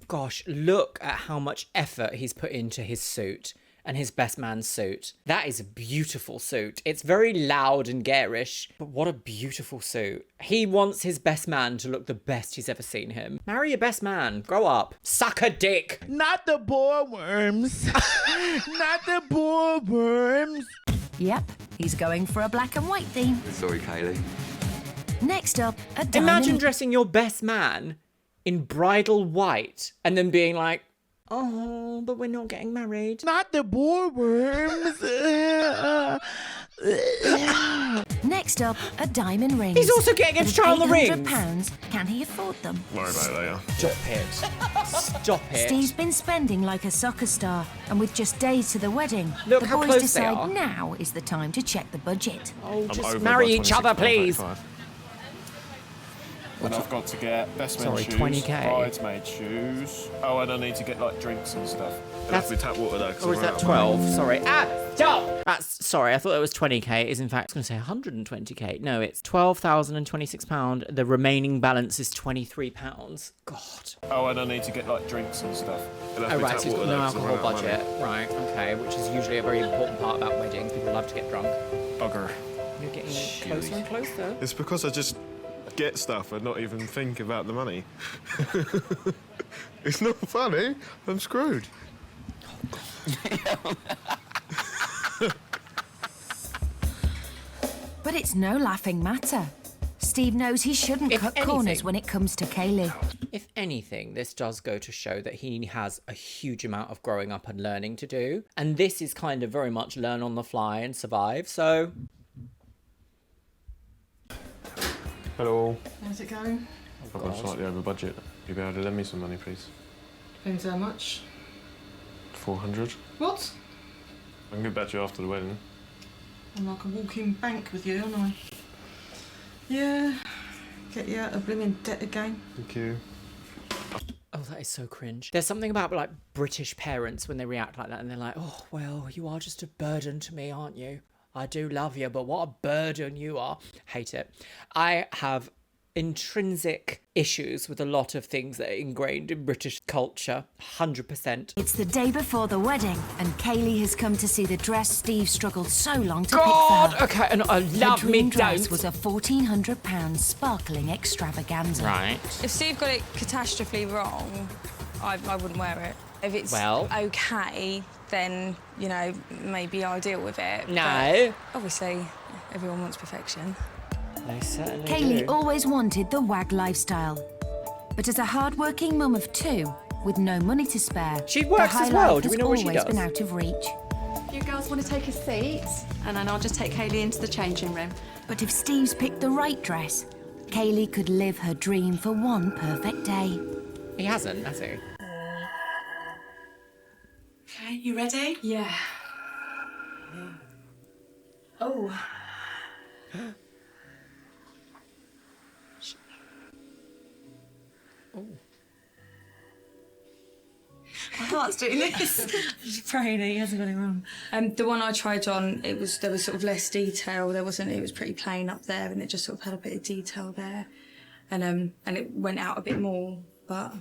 Gosh, look at how much effort he's put into his suit and his best man's suit. That is a beautiful suit. It's very loud and garish, but what a beautiful suit. He wants his best man to look the best he's ever seen him. Marry your best man. Grow up. Suck a dick. Not the boar worms. Not the boar worms. Yep, he's going for a black and white theme. Sorry, Kaylee. Next up, a diamond. Imagine dressing your best man in bridal white and then being like, oh, but we're not getting married. Not the boar worms. Next up, a diamond ring. He's also getting a try on the rings. £800, can he afford them? Worry about it later. Stop it. Stop it. Steve's been spending like a soccer star, and with just days to the wedding, Look the how boys close they decide are. now is the time to check the budget. Oh, I'm just over marry by each other, please. £26.85. And I've got to get best men Sorry, shoes, 20k. bridesmaid shoes. Oh, and I need to get like drinks and stuff. It'll have to be tap water though. 'cause Or is I'm that out of money. 12? Sorry. Stop! That's, sorry, I thought it was 20k. It is in fact, I was going to say 120k. No, it's £12,026. The remaining balance is £23. God. Oh, and I need to get like drinks and stuff. It'll have to Oh, be right, tap so you've water got no though, 'cause I'm alcohol out of money. budget. Right, okay, which is usually a very important part about weddings. People love to get drunk. Bugger. You're getting closer and closer. It's because I just get stuff and not even think about the money. It's not funny. I'm screwed. But it's no laughing matter. Steve knows he shouldn't cut corners when it comes to Kaylee. If anything, this does go to show that he has a huge amount of growing up and learning to do. And this is kind of very much learn on the fly and survive, so... Hello. How's it going? I've gone slightly over budget. You'd be able to lend me some money, please? Depends how much. 400. What? I can give it back to you after the wedding. I'm like a walking bank with you, aren't I? Yeah. Get you out of blooming debt again. Thank you. Oh, that is so cringe. There's something about like British parents when they react like that and they're like, oh, well, you are just a burden to me, aren't you? I do love you, but what a burden you are. Hate it. I have intrinsic issues with a lot of things that are ingrained in British culture. 100%. It's the day before the wedding, and Kaylee has come to see the dress Steve struggled so long to God! pick for her. Okay, and I love the me dream dress don't. was a £1,400 sparkling extravaganza. Right. If Steve got it catastrophically wrong, I wouldn't wear it. If it's okay, then, you know, maybe I'll deal with it. No. But obviously, everyone wants perfection. They certainly Kaylee do. always wanted the WAG lifestyle. But as a hard-working mum of two, with no money to spare, She the works high as well. life Do we has know what she always does? been out of reach. You girls want to take a seat? And then I'll just take Kaylee into the changing room. But if Steve's picked the right dress, Kaylee could live her dream for one perfect day. He hasn't, has he? Okay, you ready? Yeah. Oh. My heart's doing this. She's praying that he hasn't got it wrong. The one I tried on, there was sort of less detail. It was pretty plain up there, and it just sort of had a bit of detail there, and it went out a bit more. But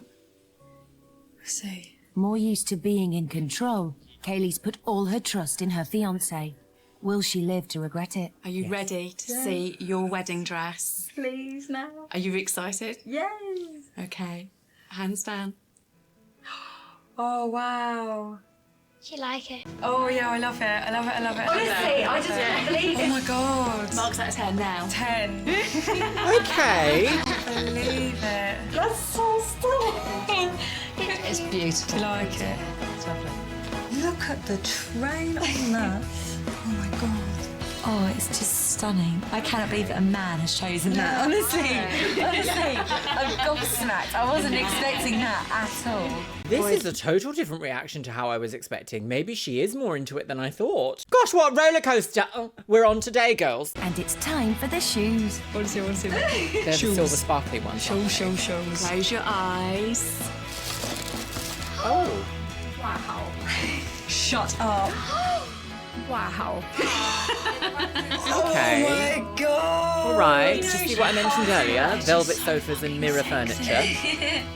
let's see. More used to being in control, Kaylee's put all her trust in her fiancé. Will she live to regret it? Are you ready to see your wedding dress? Please, now. Are you excited? Yes. Okay, hands down. Oh, wow. Do you like it? Oh, yeah, I love it. I love it, I love it. Honestly, I just can't believe it. Oh, my God. Marks out of 10 now. 10. Okay. I can't believe it. That's so stunning. It's beautiful. Do you like it? It's lovely. Look at the train on that. Oh, my God. Oh, it's just stunning. I cannot believe that a man has chosen that. Honestly, I'm gobsmacked. I wasn't expecting that at all. This is a total different reaction to how I was expecting. Maybe she is more into it than I thought. Gosh, what roller coaster we're on today, girls. And it's time for the shoes. What is it? They're the silver sparkly ones. Shows. Close your eyes. Oh. Wow. Shut up. Wow. Okay. Oh my God. All right. Just see what I mentioned earlier. Velvet sofas and mirror furniture.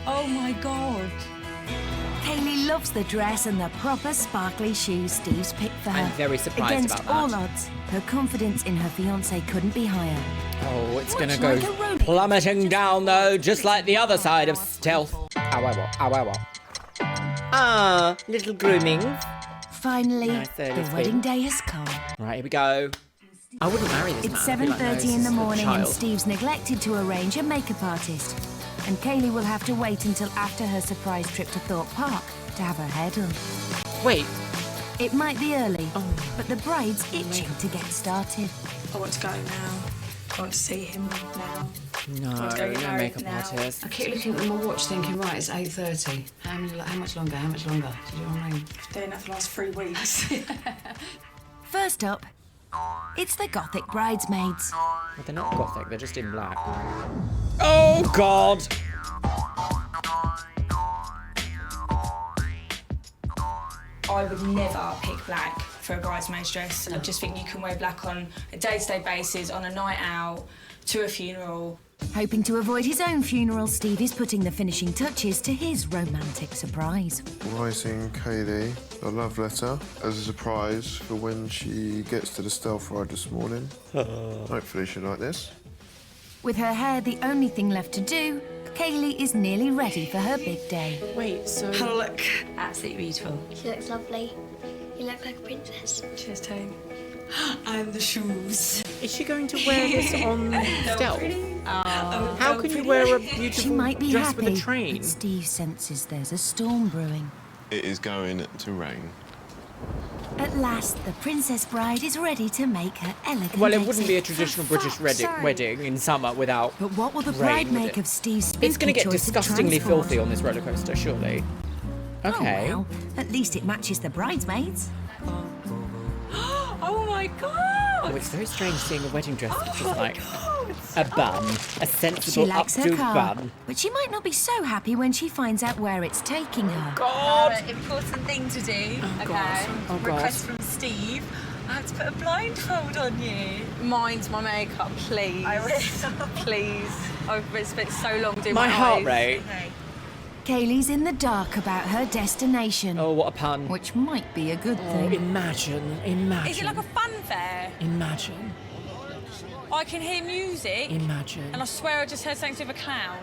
Oh my God. Kaylee loves the dress and the proper sparkly shoes Steve's picked for her. I'm very surprised Against about all that. odds, her confidence in her fiancé couldn't be higher. Oh, it's gonna Much go like a roller plummeting down though, just like the other side of stealth. Ow. Ah, little grooming. Finally, Nice the early wedding swing. day has come. Right, here we go. I wouldn't marry this It's man. I'd be like, no, 7:30 this in is the a morning and child. Steve's neglected to arrange a makeup artist. And Kaylee will have to wait until after her surprise trip to Thorpe Park to have her hair done. Wait. It might be early, but the bride's itching to get started. I want to go now. I want to see him now. No, no makeup artist. I keep looking at my watch thinking, right, it's 8:30. How much longer? How much longer? Do you know what I mean? Doing that for the last 3 weeks. First up, it's the Gothic bridesmaids. Well, they're not Gothic, they're just in black. Oh, God! I would never pick black for a bridesmaid's dress. I just think you can wear black on a day-to-day basis, on a night out, to a funeral. Hoping to avoid his own funeral, Steve is putting the finishing touches to his romantic surprise. Writing Kaylee a love letter as a surprise for when she gets to the stealth ride this morning. Hopefully she'll like this. With her hair the only thing left to do, Kaylee is nearly ready for her big day. Wait, so... Have a look. Absolutely beautiful. She looks lovely. You look like a princess. Cheers, too. And the shoes. Is she going to wear this on stealth? Oh, How can you wear a beautiful She might be dress happy, with a train? but Steve senses there's a storm brewing. It is going to rain. At last, the princess bride is ready to make her elegant Well, it wouldn't exit. be a traditional British wedding in summer without But what will the rain, bride would make it? of Steve's spooky It's going to get choice of disgustingly transport? filthy on this roller coaster, surely. Okay. Oh, well, at least it matches the bridesmaids. Oh my God! Oh, it's very strange seeing a wedding dress that's just like a bun, a She sensible likes her updo car, bun. but she might not be so happy when she finds out where it's taking her. God! Important thing to do. God. Okay. Oh, God. Request from Steve. I have to put a blindfold on you. Mine's my makeup, please. I will. Please. I've spent so long doing My my heart eyes. rate. Kaylee's in the dark about her destination. Oh, what a pun. Which might be a good Oh, thing. imagine. Is it like a fun fair? Imagine. I can hear music. Imagine. And I swear I just heard something with a clown.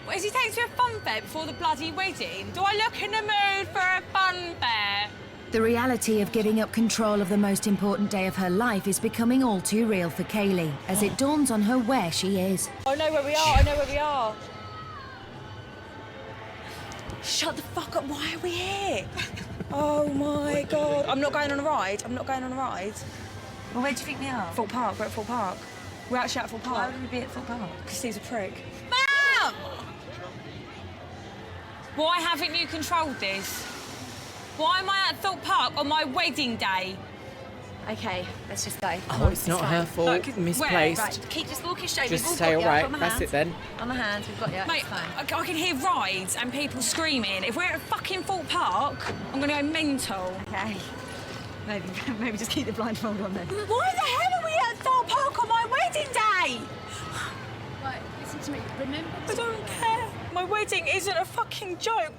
What, is he taking to a fun fair before the bloody wedding? Do I look in the mood for a fun fair? The reality of giving up control of the most important day of her life is becoming all too real for Kaylee as it dawns on her where she is. I know where we are, I know where we are. Shut the fuck up, why are we here? Oh my God. I'm not going on a ride, I'm not going on a ride. Well, where do you think we are? Thorpe Park, we're at Thorpe Park. We're actually at Thorpe Park. Why would we be at Thorpe Park? Because he's a prick. Mum! Why haven't you controlled this? Why am I at Thorpe Park on my wedding day? Okay, let's just go. Oh, it's not her fault. Misplaced. Right, keep just walking straight. Just We've all say got all you. I've right. got my That's hand. it then. On my hands, we've got you. Mate, It's fine. I can hear rides and people screaming. If we're at fucking Thorpe Park, I'm gonna go mental. Okay. Maybe just keep the blindfold on then. Why the hell are we at Thorpe Park on my wedding day? Right, listen to me. Remember. I don't care. My wedding isn't a fucking joke.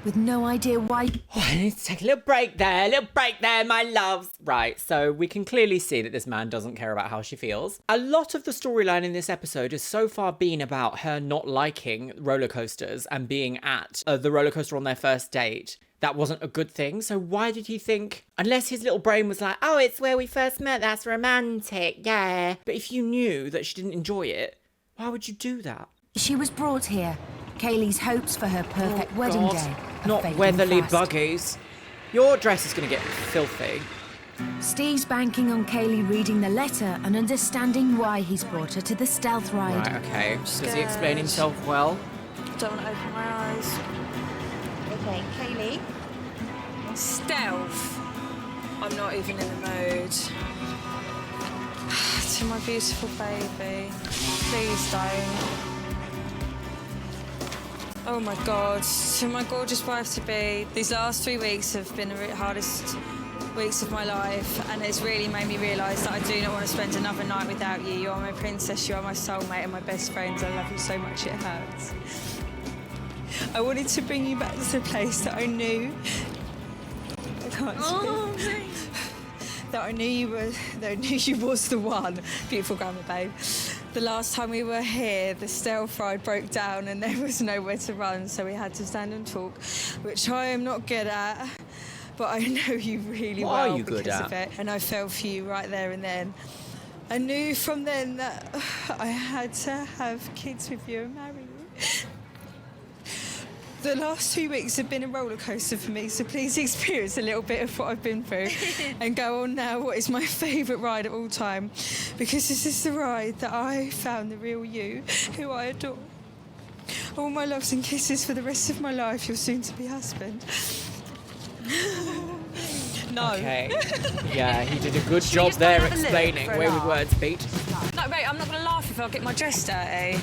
With no idea why. Oh, I need to take a little break there, my loves. Right, so we can clearly see that this man doesn't care about how she feels. A lot of the storyline in this episode has so far been about her not liking roller coasters and being at the roller coaster on their first date. That wasn't a good thing, so why did he think, unless his little brain was like, oh, it's where we first met, that's romantic, yeah. But if you knew that she didn't enjoy it, why would you do that? She was brought here. Kaylee's hopes for her perfect wedding God. day are Not fading weatherly fast. buggies. Your dress is going to get filthy. Steve's banking on Kaylee reading the letter and understanding why he's brought her to the stealth ride. Right, okay. Does he explain himself well? Don't want to open my eyes. Okay, Kaylee. Stealth. I'm not even in the mood. To my beautiful baby. Please don't. Oh my God, to my gorgeous wife-to-be. These last 3 weeks have been the hardest weeks of my life, and it's really made me realise that I do not want to spend another night without you. You are my princess, you are my soulmate and my best friend. I love you so much, it hurts. I wanted to bring you back to the place that I knew. I can't speak. That I knew you was the one. Beautiful grandma, babe. The last time we were here, the stealth ride broke down and there was nowhere to run, so we had to stand and talk, which I am not good at, but I know you really What well are you good because at? of it, and I fell for you right there and then. I knew from then that I had to have kids with you and marry you. The last 2 weeks have been a roller coaster for me, so please experience a little bit of what I've been through and go on now what is my favourite ride of all time, because this is the ride that I found the real you, who I adore. All my loves and kisses for the rest of my life, your soon-to-be husband. No. Okay. Yeah, he did a good job there explaining where with words beat. No, mate, I'm not going to laugh if I get my dress dirty.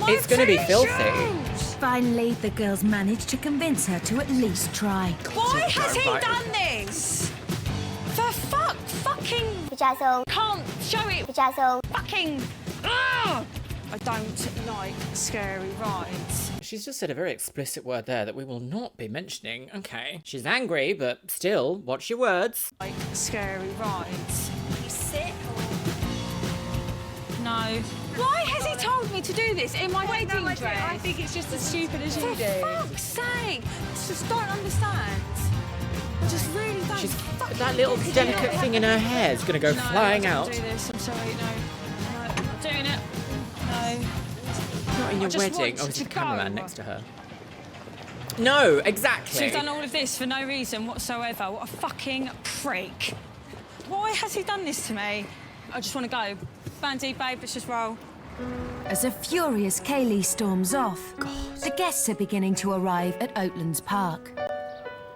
It's going to be filthy. Finally, the girls managed to convince her to at least try. Why has he done this? For fucking... Vajazzles. Can't show it. Vajazzles. Fucking... Ugh! I don't like scary rides. She's just said a very explicit word there that we will not be mentioning. Okay. She's angry, but still, watch your words. Like scary rides. You sit No. Why has he told me to do this in my wedding dress? I think it's just as stupid as you For do. fuck's sake! I just don't understand. I just really don't. That little delicate thing in her hair is going to go flying I out. don't do this. I'm sorry. No, I'm not doing it. No. Not in your just wedding. want Oh, it's to the cameraman go. next to her. No, exactly. She's done all of this for no reason whatsoever. What a fucking prick. Why has he done this to me? I just want to go. Bandy, babe, let's just roll. As a furious Kaylee storms off, the guests are beginning to arrive at Oatlands Park.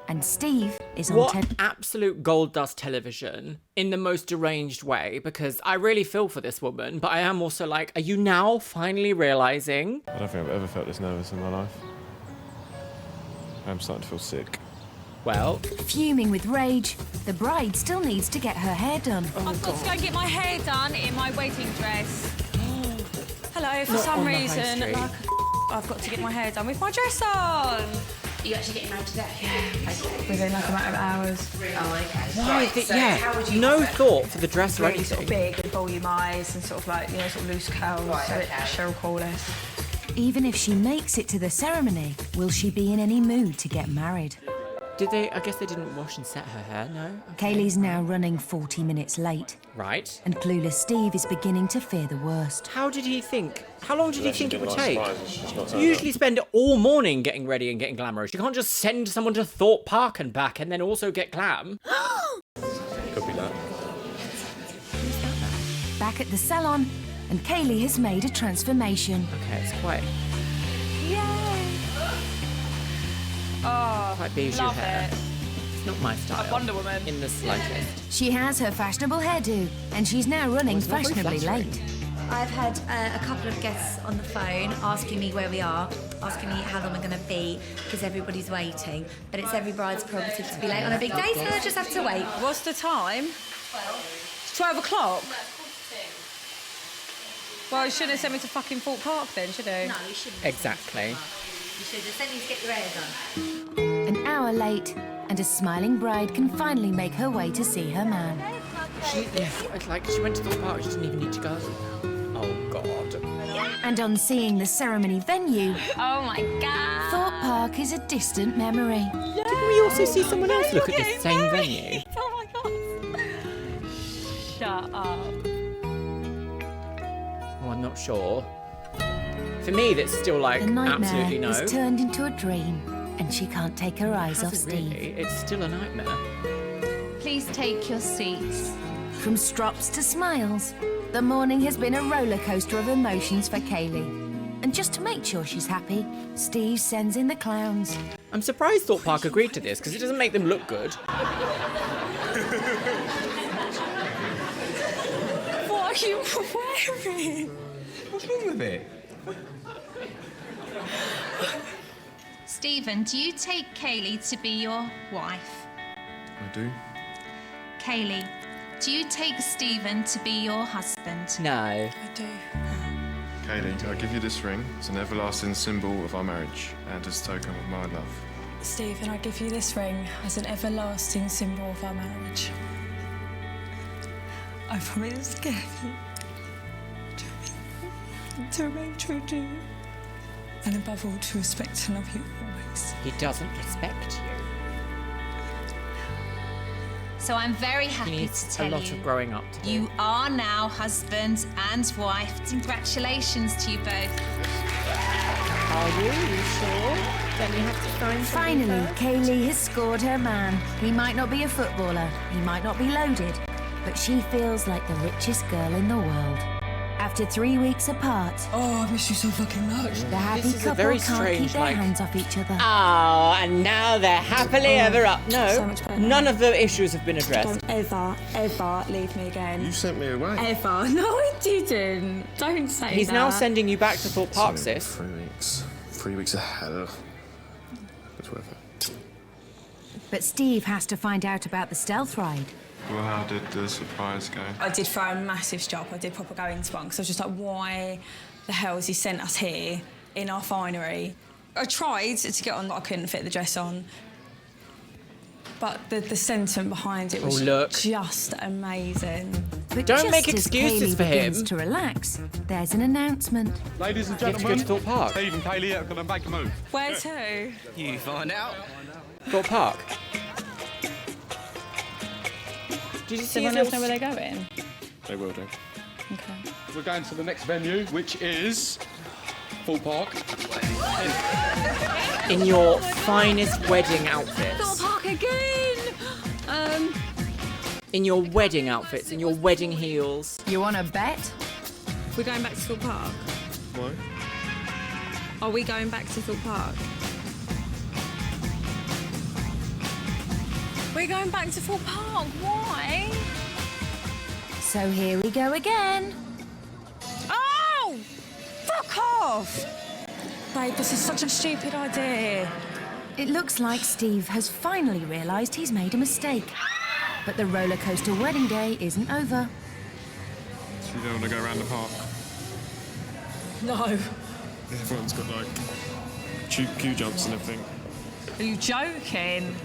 And Steve is on What absolute gold dust television in the most deranged way, because I really feel for this woman, but I am also like, are you now finally realising? I don't think I've ever felt this nervous in my life. I'm starting to feel sick. Well, Fuming with rage, the bride still needs to get her hair done. I've got to go get my hair done in my wedding dress. Hello, for Not some on the high reason, street. like, I've got to get my hair done with my dress on. You actually getting married today? Yeah. Okay. Within like a matter of hours. Oh, okay. why? No thought for the dress or Really anything. sort of big and volume eyes and sort of like, sort of loose curls. Right, So okay. Cheryl Corliss. Even if she makes it to the ceremony, will she be in any mood to get married? Did they? I guess they didn't wash and set her hair, no? Okay. Kaylee's now running 40 minutes late. Right. And clueless Steve is beginning to fear the worst. How did he think? How long did he think it would Nice take? surprises, she's not You turned usually spend all morning getting ready and getting glamorous. You can't just send someone to Thorpe Park and back and then also get glam. Could be that. Back at the salon, and Kaylee has made a transformation. Okay, it's quite Oh, quite bijou love hair. it. It's not my style. Like Wonder Woman. In the slightest. She has her fashionable hairdo, and she's now running it's not very fashionably flattering. late. I've had a couple of guests on the phone asking me where we are, asking me how long we're going to be, because everybody's waiting. But it's every bride's prerogative to be late on a big day, so I just have to wait. What's the time? 12 o'clock? Well, you shouldn't have sent me to fucking Thorpe Park then, should you? No, you shouldn't. Exactly. You should have sent me to get your hair done. An hour late, and a smiling bride can finally make her way to see her man. It's like she went to the park, she doesn't even need to go. Oh, God. And on seeing the ceremony venue, Oh my god. Thorpe Park is a distant memory. Didn't we also see someone else look at this same venue? Oh my god. Shut up. Oh, I'm not sure. For me, that's still like, The absolutely nightmare no. is turned into a dream, and she can't take her eyes off Hasn't Steve. really. It's still a nightmare. Please take your seats. From strops to smiles, the morning has been a roller coaster of emotions for Kaylee. And just to make sure she's happy, Steve sends in the clowns. I'm surprised Thorpe Park agreed to this, because it doesn't make them look good. What are you wearing? What's wrong with it? Stephen, do you take Kaylee to be your wife? I do. Kaylee, do you take Stephen to be your husband? No. I do. Kaylee, I give you this ring. It's an everlasting symbol of our marriage and as a token of my love. Stephen, I give you this ring as an everlasting symbol of our marriage. I promise to give you to remain true to you, and above all to respect and love you always. He doesn't respect you. So I'm very He happy needs to tell a lot you, of growing up to do. you are now husband and wife. Congratulations to you both. Are you sure? Then you have to find something Finally, first. Kaylee has scored her man. He might not be a footballer, he might not be loaded, but she feels like the richest girl in the world. After 3 weeks apart, Oh, I miss you so fucking much. the happy This is a couple very can't strange, keep their like- hands off each other. Oh, and now they're happily ever up. so No, much better. none of the issues have been addressed. Don't ever, ever leave me again. You sent me away. Ever. No, I didn't. Don't say He's that. now sending you back to Thorpe Park, So, sis. 3 weeks. 3 weeks of hell. It's worth it. But Steve has to find out about the stealth ride. Well, how did the surprise go? I did throw a massive stop. I did proper go into one because I was just like, why the hell has he sent us here in our finery? I tried to get on, but I couldn't fit the dress on. But the sentiment behind it was just amazing. But Don't just make as excuses Kaylee for begins him. to relax, there's an announcement. Ladies and You have to gentlemen, go to Thorpe Park. Steve and Kaylee are going to make a move. Where to? You find out. Thorpe Park. Did you see Does his anyone else little... know where they're going? They will do. Okay. We're going to the next venue, which is Thorpe Park. In your finest wedding outfits. Thorpe Park again! In your wedding outfits, in your wedding heels. You want to bet? We're going back to Thorpe Park. Why? Are we going back to Thorpe Park? We're going back to Thorpe Park. Why? So here we go again. Oh! Fuck off! Babe, this is such a stupid idea. It looks like Steve has finally realised he's made a mistake. But the roller coaster wedding day isn't over. So you don't want to go around the park? No. Everyone's got like queue jumps and everything. Are you joking?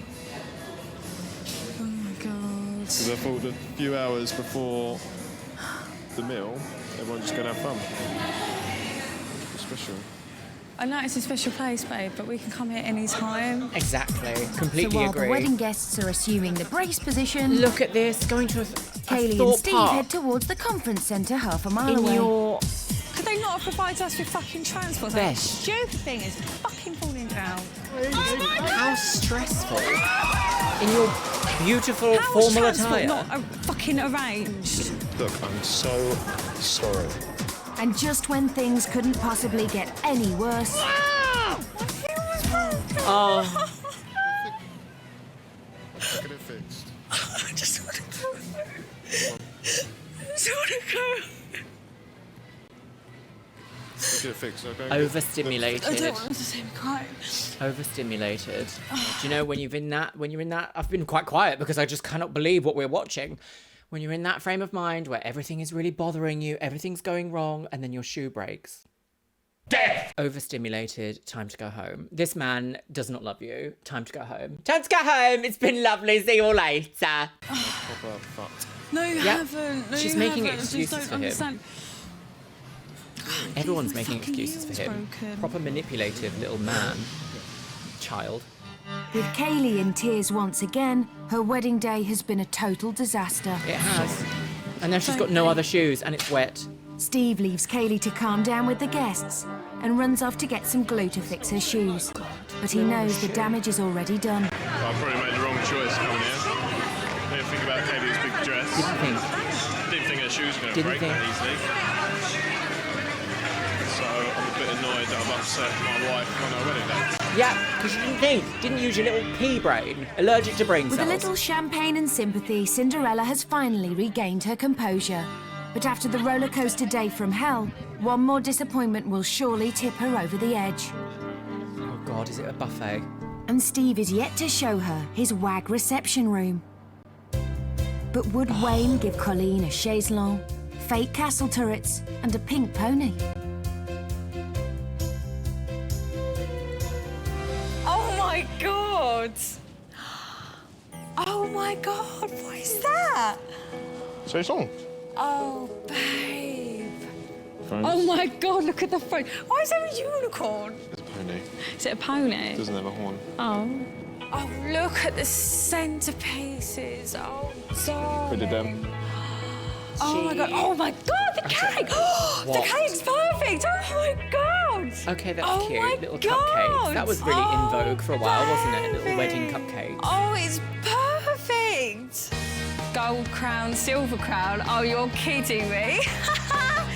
Oh my god. Because I thought that a few hours before the meal, everyone's just going to have fun. It's special. I know it's a special place, babe, but we can come here any time. Exactly. So Completely while agree. the wedding guests are assuming the brace position, Look at this, going to a Kaylee and Thorpe Steve Park. head towards the conference centre half a mile In away. your Could they not have provided us with fucking transport? That Best. stupid thing is fucking falling down. How stressful. In your beautiful How was formal transport attire. not fucking arranged? Look, I'm so sorry. And just when things couldn't possibly get any worse, Oh. I'll get it fixed. I just want to go. I just want to go. I'll get it fixed, okay? Overstimulated. I don't want to see him cry. Overstimulated. Do you know when you're in that, I've been quite quiet because I just cannot believe what we're watching. When you're in that frame of mind where everything is really bothering you, everything's going wrong, and then your shoe breaks. Death! Overstimulated, time to go home. This man does not love you. Time to go home. Time to go home. It's been lovely. See you all later. Proper fucked. No, you Yeah. haven't. No, She's you making haven't. I just excuses don't for him. understand. Everyone's My making fucking excuses for heel's him. broken. Proper manipulative little man. Child. with Kaylee in tears once again, her wedding day has been a total disaster. It has. And now she's got no other shoes and it's wet. Steve leaves Kaylee to calm down with the guests and runs off to get some glue to fix her shoes. But he knows the damage is already done. I probably made the wrong choice coming here. Didn't think about Katie's big dress. Didn't think her shoes were going to break that easily. So I'm a bit annoyed that I've upset my wife on her wedding day. Yeah, because you didn't use your little pea brain. Allergic to brain With a cells. little champagne and sympathy, Cinderella has finally regained her composure. But after the roller coaster day from hell, one more disappointment will surely tip her over the edge. Oh God, is it a buffet? And Steve is yet to show her his WAG reception room. But would Wayne give Colleen a chaise longue, fake castle turrets, and a pink pony? Oh my god! Oh my god, what is that? Say song. Oh, babe. Phones. Oh my god, look at the phone. Why is there a unicorn? It's a pony. Is it a pony? Doesn't have a horn. Oh. Oh, look at the centerpieces. Oh, darling. Bit of them. Oh my god, the cake! The What? cake's perfect! Oh my god! God! Okay, that's Oh cute. my Little God! cupcakes. That was really in vogue for a while, wasn't it? Little baby. wedding cupcakes. Oh, it's perfect! Gold crown, silver crown. Oh, you're kidding me.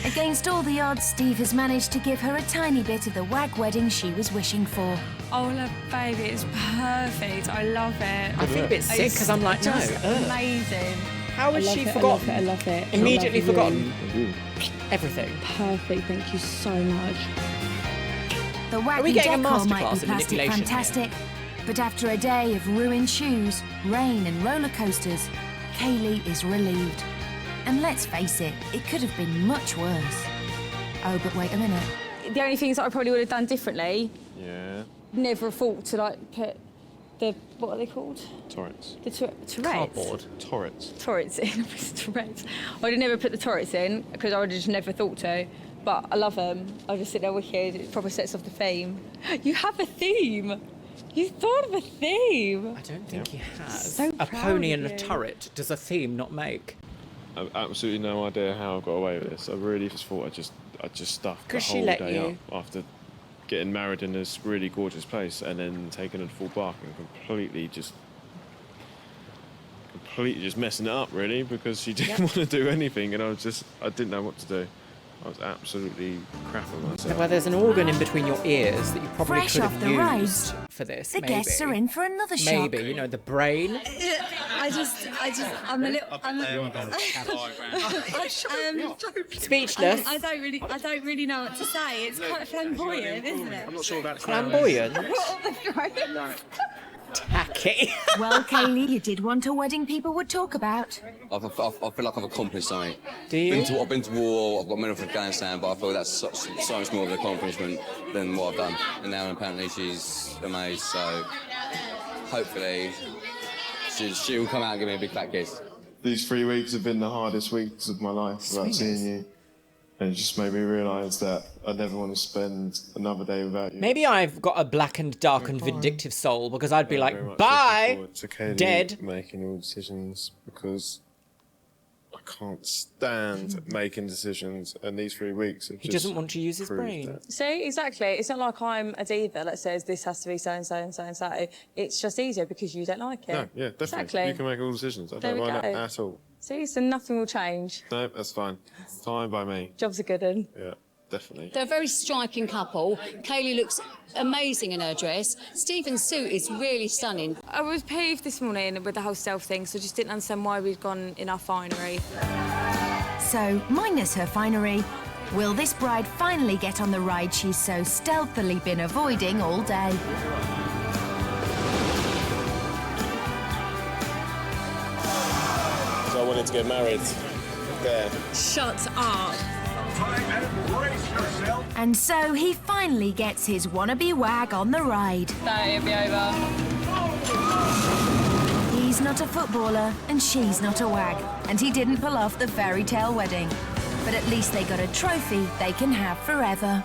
Against all the odds, Steve has managed to give her a tiny bit of the wag wedding she was wishing for. Oh, look, baby, it's perfect. I love it. I feel a bit sick because I'm like, no. Just ugh. amazing. How has she forgotten? I love it. Immediately forgotten everything. Perfect, thank you so much. The Are we wacky getting a decor might masterclass be in plastic manipulation fantastic, but after a day of ruined shoes, rain and roller coasters, Kaylee is relieved. And let's face it, it could have been much worse. Oh, but wait a minute. The only things that I probably would have done differently, Yeah. never thought to like put the, what are they called? Turrets. The turrets? Cardboard. Turrets. Turrets in. Turrets. I'd have never put the turrets in because I would have just never thought to. But I love them. I just think they're wicked. It probably sets off the theme. You have a theme. You thought of a theme. I don't think he has. So A proud pony of and a you. turret. Does a theme not make? I've absolutely no idea how I got away with this. I really just thought I just stuffed the 'Cause she whole let day you. up after getting married in this really gorgeous place and then taking her to Thorpe Park and completely just messing it up really because she didn't want to do anything and I didn't know what to do. I was absolutely crapping myself. Well, there's an organ in between your ears that you probably Fresh could off have the used rides, for this. the maybe. guests are in for another shock. Maybe, you know, the brain. I'm a little. Speechless. I don't really know what to say. It's quite flamboyant, isn't it? I'm not sure about Flamboyant. Tacky. Well, Kaylee, you did want a wedding people would talk about. I feel like I've accomplished something. Do you? I've been to war, I've got medal for Afghanistan, but I feel that's so much more of an accomplishment than what I've done. And now apparently she's amazed, so hopefully she'll come out and give me a big fat kiss. These 3 weeks have been the hardest weeks of my life without seeing you. And it just made me realise that I never want to spend another day without you. Maybe I've got a blackened, darkened, vindictive soul because I'd be Very like, much bye, looking forward to Kaylee dead. making all decisions because I can't stand making decisions, and these 3 weeks have He just doesn't want to use his proved brain. that. See, exactly. It's not like I'm a diva that says this has to be so and so and so and so. It's just easier because you don't like it. No, yeah, definitely. Exactly. You can make all decisions. I There don't we mind go. that at all. See, so nothing will change. No, that's fine. Fine by me. Job's a good one. Yeah, definitely. They're a very striking couple. Kaylee looks amazing in her dress. Stephen's suit is really stunning. I was peeved this morning with the whole stealth thing, so I just didn't understand why we'd gone in our finery. So, minus her finery, will this bride finally get on the ride she's so stealthily been avoiding all day? So I wanted to get married there. Shut up. And so he finally gets his wannabe wag on the ride. That'll be over. He's not a footballer and she's not a wag, and he didn't pull off the fairy tale wedding. But at least they got a trophy they can have forever.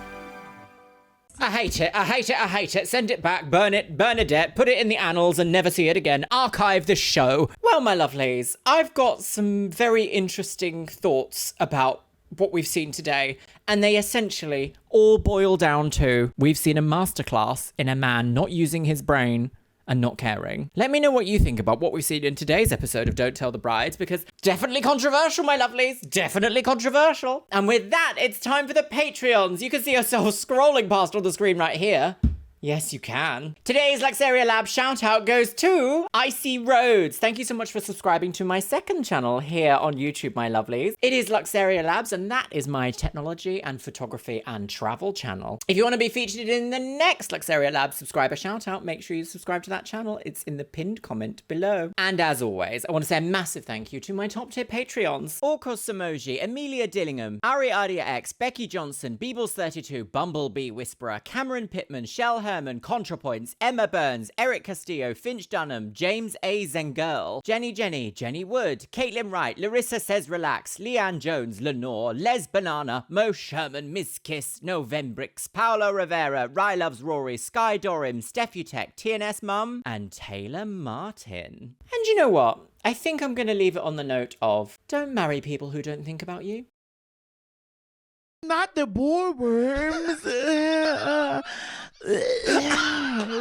I hate it, I hate it, I hate it. Send it back, burn it, Bernadette, put it in the annals and never see it again. Archive the show. Well, my lovelies, I've got some very interesting thoughts about what we've seen today, and they essentially all boil down to we've seen a masterclass in a man not using his brain and not caring. Let me know what you think about what we've seen in today's episode of Don't Tell the Brides, because definitely controversial, my lovelies. Definitely controversial. And with that, it's time for the Patreons. You can see yourselves scrolling past on the screen right here. Yes, you can. Today's Luxeria Lab shout out goes to Icy Roads. Thank you so much for subscribing to my second channel here on YouTube, my lovelies. It is Luxeria Labs, and that is my technology and photography and travel channel. If you want to be featured in the next Luxeria Labs subscriber shout out, make sure you subscribe to that channel. It's in the pinned comment below. And as always, I want to say a massive thank you to my top tier Patreons. Orkos Samoji, Amelia Dillingham, Ari Adia X, Becky Johnson, Beebles32, Bumblebee Whisperer, Cameron Pittman, Shell Herman, ContraPoints, Emma Burns, Eric Castillo, Finch Dunham, James A. Zengurl, Jenny Wood, Caitlin Wright, Larissa Says Relax, Leanne Jones, Lenore, Les Banana, Mo Sherman, Miss Kiss, Novembrix, Paolo Rivera, Rye Loves Rory, Sky Dorim, Steffutech, TNS Mum, and Taylor Martin. And you know what? I think I'm going to leave it on the note of don't marry people who don't think about you. Not the boardworms.